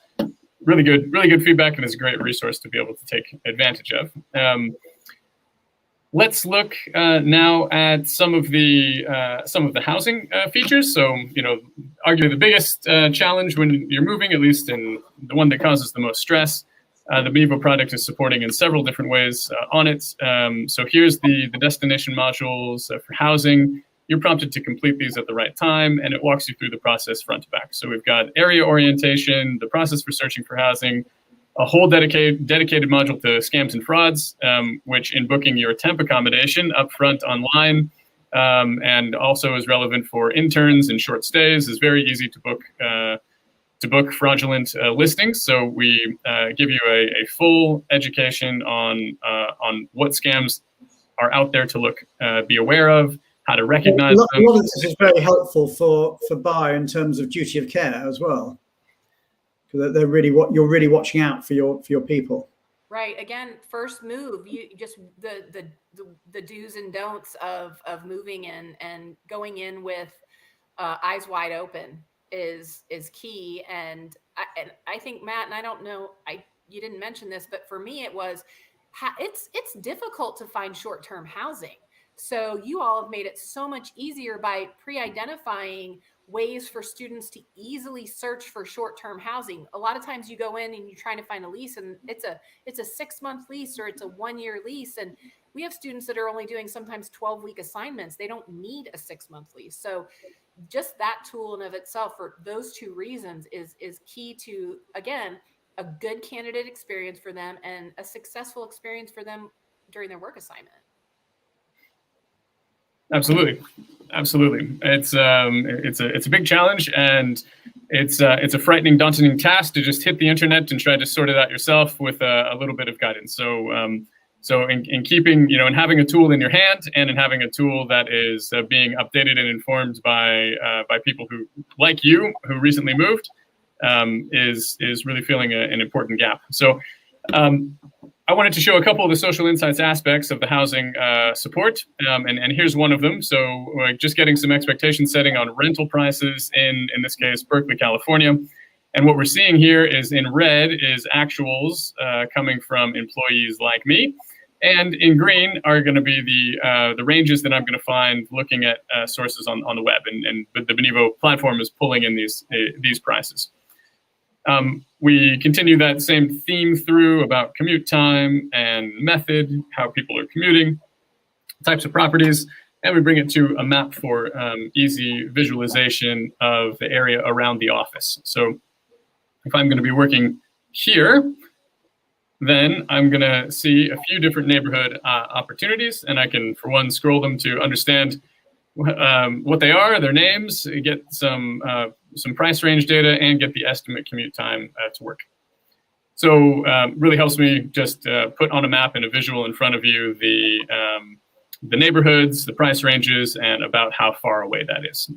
really good feedback, and is a great resource to be able to take advantage of. Let's look now at some of the housing features. So, arguably the biggest challenge when you're moving, at least in the one that causes the most stress, the Benivo product is supporting in several different ways on it. So here's the destination modules for housing. You're prompted to complete these at the right time, and it walks you through the process front to back. So we've got area orientation, the process for searching for housing, a whole dedicated module to scams and frauds, which in booking your temp accommodation up front online, and also is relevant for interns and short stays, is very easy to book fraudulent listings. So we give you a full education on what scams are out there to be aware of, how to recognize them. A lot of this is very helpful for buyer in terms of duty of care as well. Because you're really watching out for your people. Right. Again, first move, you just the do's and don'ts of moving in and going in with eyes wide open is key. And I think, Matt, and I don't know, you didn't mention this, but for me, it's difficult to find short-term housing. So you all have made it so much easier by pre-identifying ways for students to easily search for short-term housing. A lot of times you go in and you're trying to find a lease, and it's a 6-month lease or it's a 1-year lease. And we have students that are only doing sometimes 12-week assignments. They don't need a 6-month lease. So just that tool in of itself for those two reasons is key to, again, a good candidate experience for them and a successful experience for them during their work assignment. Absolutely. It's a big challenge, and it's a frightening, daunting task to just hit the internet and try to sort it out yourself with a little bit of guidance. So in keeping, and having a tool in your hand, and in having a tool that is being updated and informed by people who, like you, who recently moved, is really filling an important gap. So I wanted to show a couple of the social insights aspects of the housing support, and here's one of them. So just getting some expectation setting on rental prices in this case, Berkeley, California. And what we're seeing here is in red is actuals coming from employees like me. And in green are going to be the ranges that I'm going to find looking at sources on the web. And the Benivo platform is pulling in these prices. We continue that same theme through about commute time and method, how people are commuting, types of properties, and we bring it to a map for easy visualization of the area around the office. So if I'm going to be working here, then I'm going to see a few different neighborhood opportunities, and I can, for one, scroll them to understand what they are, their names, get some price range data, and get the estimate commute time to work. So really helps me just put on a map and a visual in front of you the neighborhoods, the price ranges, and about how far away that is.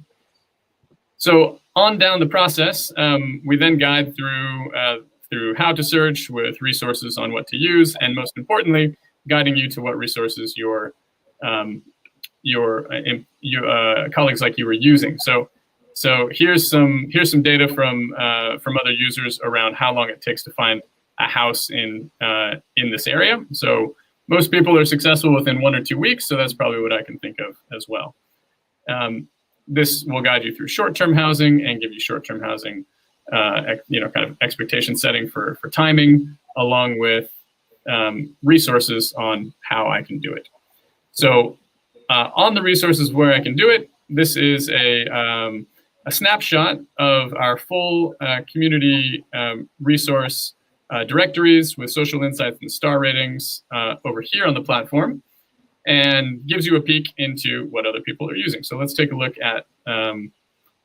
So on down the process, we then guide through how to search with resources on what to use, and most importantly, guiding you to what resources your colleagues like you were using. So So here's some data from other users around how long it takes to find a house in this area. So most people are successful within 1 or 2 weeks. So that's probably what I can think of as well. This will guide you through short-term housing and give you short-term housing, kind of expectation setting for timing, along with resources on how I can do it. So on the resources where I can do it, this is a snapshot of our full community resource directories with social insights and star ratings over here on the platform, and gives you a peek into what other people are using. So let's take a look at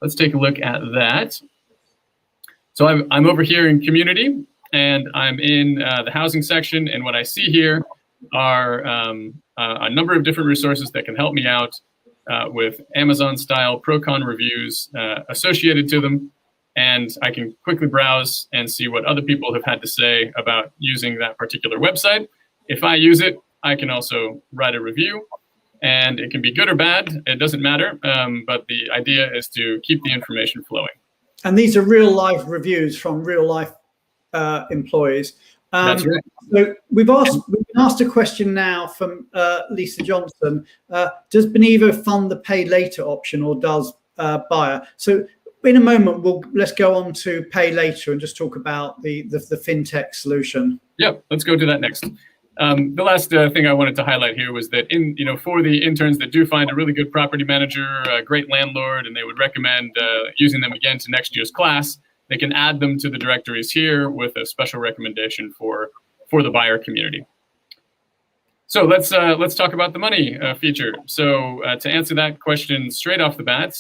that. So I'm over here in community, and I'm in the housing section, and what I see here are a number of different resources that can help me out with Amazon-style pro-con reviews associated to them, and I can quickly browse and see what other people have had to say about using that particular website. If I use it, I can also write a review, and it can be good or bad. It doesn't matter, but the idea is to keep the information flowing. And these are real-life reviews from real-life employees. That's right. So we've been asked a question now from Lisa Johnson. Does Benivo fund the pay later option, or does Buyer? So in a moment, let's go on to pay later and just talk about the fintech solution. Yep, let's go to that next. The last thing I wanted to highlight here was that for the interns that do find a really good property manager, a great landlord, and they would recommend using them again to next year's class, they can add them to the directories here with a special recommendation for the buyer community. So let's talk about the money feature. So to answer that question straight off the bat,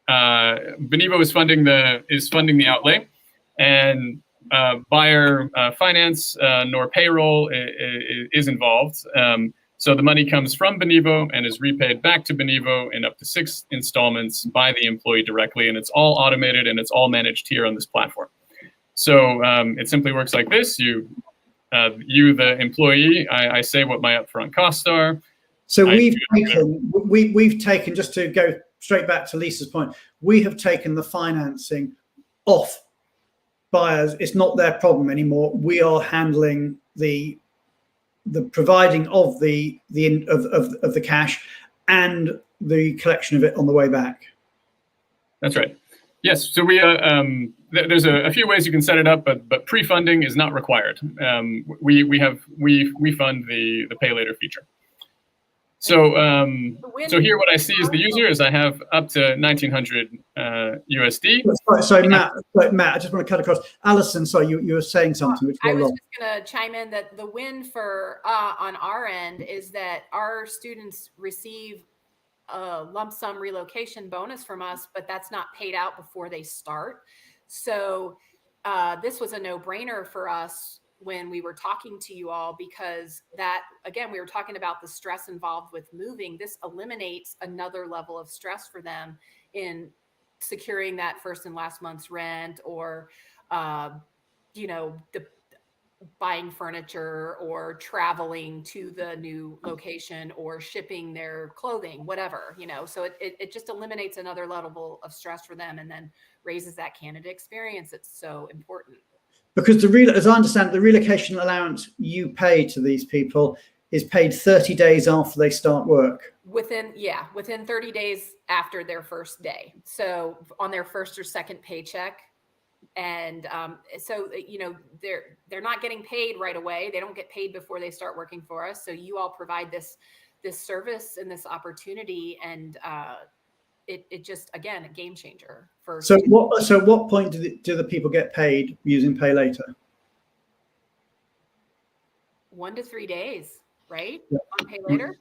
Benivo is funding the outlay, and buyer finance nor payroll is involved. So the money comes from Benivo and is repaid back to Benivo in up to 6 installments by the employee directly, and it's all automated and it's all managed here on this platform. So it simply works like this: you the employee, I say what my upfront costs are. So we've taken, just to go straight back to Lisa's point, we have taken the financing off buyers. It's not their problem anymore. We are handling the providing of the cash and the collection of it on the way back. That's right. Yes. So we there's a few ways you can set it up, but pre-funding is not required. We fund the pay later feature. So so here what I see as the user is I have up to 1,900 USD. Sorry, Matt, I just want to cut across. Alison, sorry, you were saying something. I was just going to chime in that the win for on our end is that our students receive a lump sum relocation bonus from us, but that's not paid out before they start. So this was a no-brainer for us when we were talking to you all, because that, again, we were talking about the stress involved with moving. This eliminates another level of stress for them in securing that first and last month's rent, or, buying furniture, or traveling to the new location, or shipping their clothing, whatever, so it just eliminates another level of stress for them, and then raises that candidate experience. It's so important. Because as I understand, the relocation allowance you pay to these people is paid 30 days after they start work. Within 30 days after their first day. So on their first or second paycheck. And so, they're not getting paid right away. They don't get paid before they start working for us. So you all provide this service and this opportunity, and it just, again, a game changer for. So what point do the people get paid using pay later? 1 to 3 days, right? Yep. On pay later.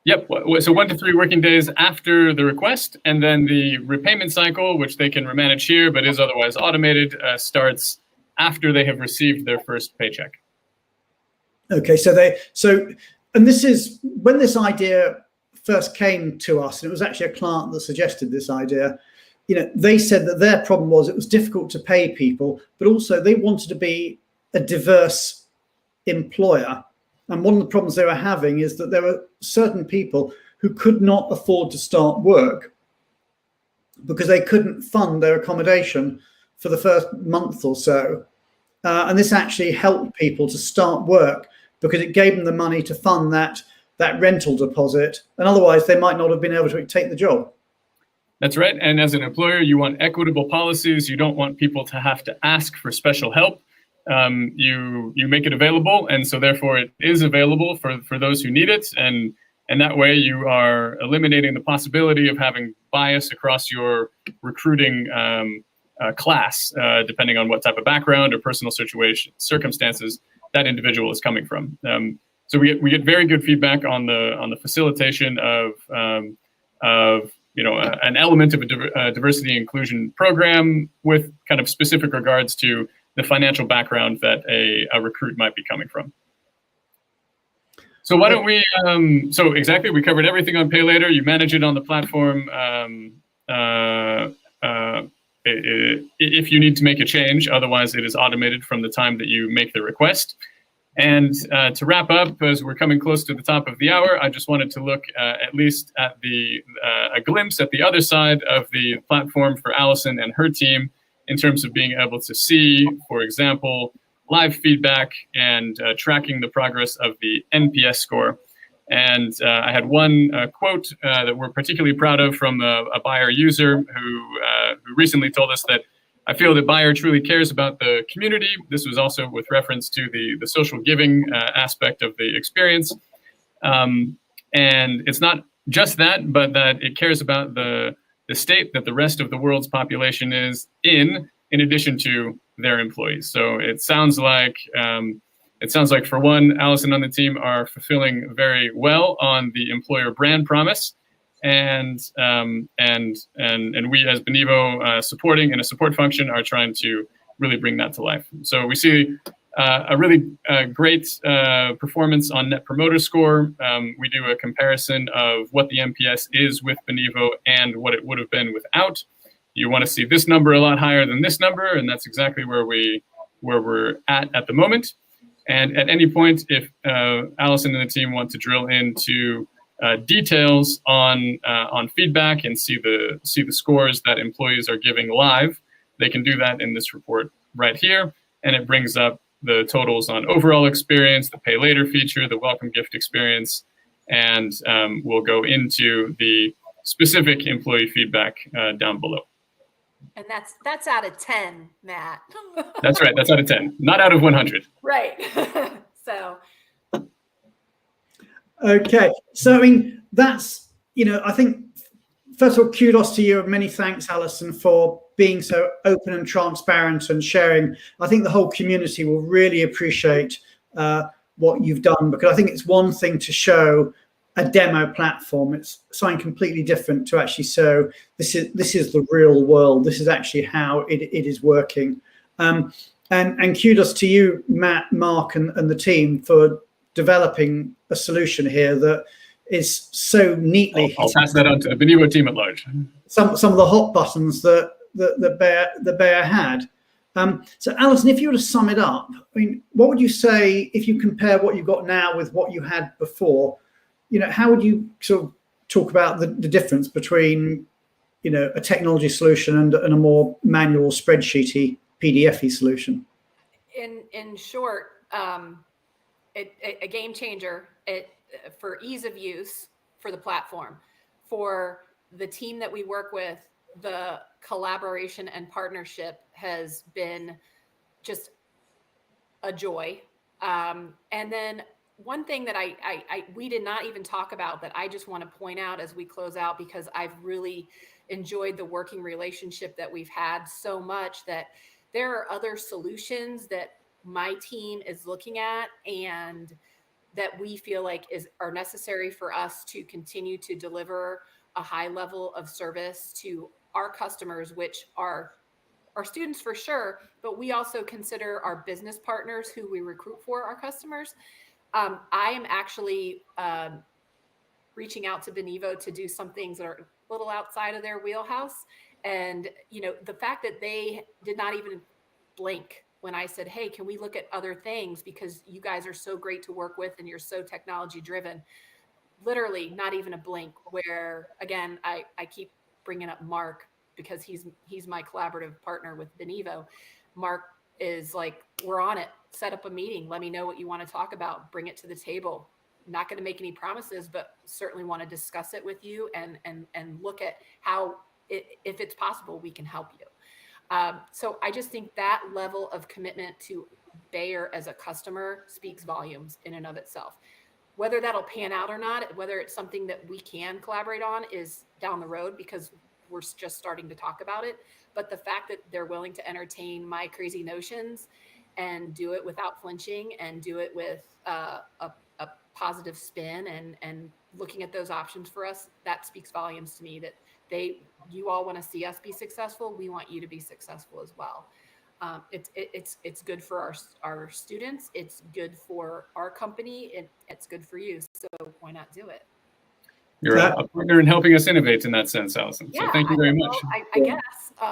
Yep. So 1 to 3 working days after the request, and then the repayment cycle, which they can manage here, but is otherwise automated, starts after they have received their first paycheck. Okay. And this is when this idea first came to us, and it was actually a client that suggested this idea. They said that their problem was it was difficult to pay people, but also they wanted to be a diverse employer. And one of the problems they were having is that there were certain people who could not afford to start work because they couldn't fund their accommodation for the first month or so. And this actually helped people to start work because it gave them the money to fund that rental deposit. And otherwise, they might not have been able to take the job. That's right. And as an employer, you want equitable policies. You don't want people to have to ask for special help. You make it available, and so therefore it is available for those who need it. And that way you are eliminating the possibility of having bias across your recruiting class, depending on what type of background or personal circumstances that individual is coming from. So we get very good feedback on the facilitation of an element of a diversity and inclusion program with kind of specific regards to the financial background that a recruit might be coming from. So why don't we, so exactly, we covered everything on Pay Later. You manage it on the platform. If you need to make a change, otherwise it is automated from the time that you make the request. And to wrap up, as we're coming close to the top of the hour, I just wanted to look at least at a glimpse at the other side of the platform for Alison and her team in terms of being able to see, for example, live feedback and tracking the progress of the NPS score. And I had one quote that we're particularly proud of from a Bayer user who recently told us that, "I feel that Bayer truly cares about the community." This was also with reference to the social giving aspect of the experience. And it's not just that, but that it cares about the state that the rest of the world's population is in addition to their employees. So it sounds like for one, Alison and the team are fulfilling very well on the employer brand promise. And we as Benivo supporting in a support function are trying to really bring that to life. So we see a really great performance on Net Promoter Score. We do a comparison of what the NPS is with Benivo and what it would have been without. You want to see this number a lot higher than this number, and that's exactly where we're at the moment. And at any point, if Alison and the team want to drill into details on feedback and see the scores that employees are giving live, they can do that in this report right here, and it brings up the totals on overall experience, the Pay Later feature, the welcome gift experience, and we'll go into the specific employee feedback down below. And that's out of 10, Matt. That's right. That's out of 10, not out of 100. Right. So. Okay. So, I mean, that's, I think, first of all, kudos to you and many thanks, Alison, for being so open and transparent and sharing. I think the whole community will really appreciate what you've done, because I think it's one thing to show a demo platform. It's something completely different to actually show this is the real world. This is actually how it is working. And kudos to you, Matt, Mark, and the team for developing a solution here that is so neatly. I'll pass that on to the Benivo team at large. Some of the hot buttons that Bayer had. So, Alison, if you were to sum it up, I mean, what would you say if you compare what you've got now with what you had before? How would you sort of talk about the difference between, a technology solution and a more manual spreadsheety PDF-y solution? In short, a game changer for ease of use for the platform, for the team that we work with. The collaboration and partnership has been just a joy. And then one thing that we did not even talk about that I just want to point out as we close out, because I've really enjoyed the working relationship that we've had so much, that there are other solutions that my team is looking at and that we feel like are necessary for us to continue to deliver a high level of service to our customers, which are our students for sure, but we also consider our business partners who we recruit for our customers. I am actually reaching out to Benivo to do some things that are a little outside of their wheelhouse. And, the fact that they did not even blink when I said, hey, can we look at other things, because you guys are so great to work with and you're so technology driven. Literally not even a blink, where, again, I keep bringing up Mark. because he's my collaborative partner with Benivo. Mark is like, we're on it. Set up a meeting. Let me know what you want to talk about. Bring it to the table. Not going to make any promises, but certainly want to discuss it with you and look at how, if it's possible, we can help you. So I just think that level of commitment to Bayer as a customer speaks volumes in and of itself. Whether that'll pan out or not, whether it's something that we can collaborate on is down the road, because we're just starting to talk about it. But the fact that they're willing to entertain my crazy notions and do it without flinching and do it with a positive spin and looking at those options for us, that speaks volumes to me that you all want to see us be successful. We want you to be successful as well. It's good for our students. It's good for our company. It's good for you. So why not do it? You're a partner in helping us innovate in that sense, Alison. So thank you very much. I guess,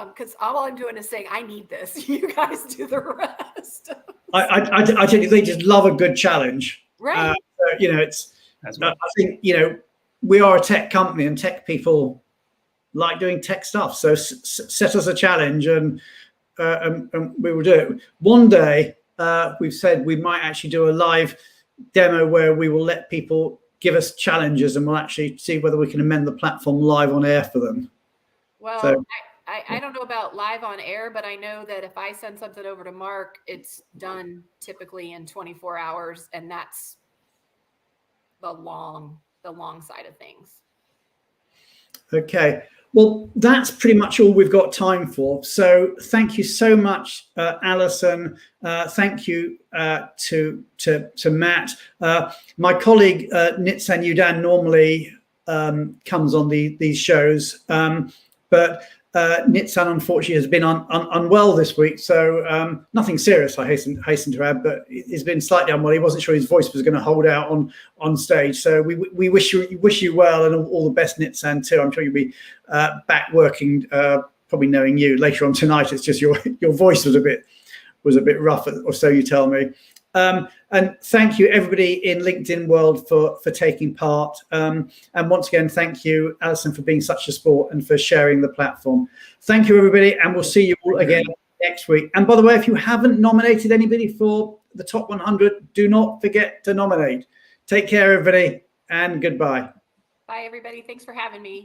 because all I'm doing is saying, I need this. You guys do the rest. I tell you, they just love a good challenge. Right. You know, I think, you know, we are a tech company and tech people like doing tech stuff. So set us a challenge and we will do it. One day, we've said we might actually do a live demo where we will let people give us challenges and we'll actually see whether we can amend the platform live on air for them. Well, so, I don't know about live on air, but I know that if I send something over to Mark, it's done typically in 24 hours. And that's the long side of things. Okay. Well, that's pretty much all we've got time for. So thank you so much, Alison. Thank you to Matt. My colleague, Nitsan Udan, normally comes on these shows, but Nitsan, unfortunately, has been unwell this week. So nothing serious, I hasten to add, but he's been slightly unwell. He wasn't sure his voice was going to hold out on stage. So we wish you well and all the best, Nitsan, too. I'm sure you'll be back working, probably knowing you later on tonight. It's just your voice was a bit rough, or so you tell me. And thank you, everybody in LinkedIn world, for taking part. And once again, thank you, Alison, for being such a sport and for sharing the platform. Thank you, everybody, and we'll see you all again next week. And by the way, if you haven't nominated anybody for the top 100, do not forget to nominate. Take care, everybody, and goodbye. Bye, everybody. Thanks for having me.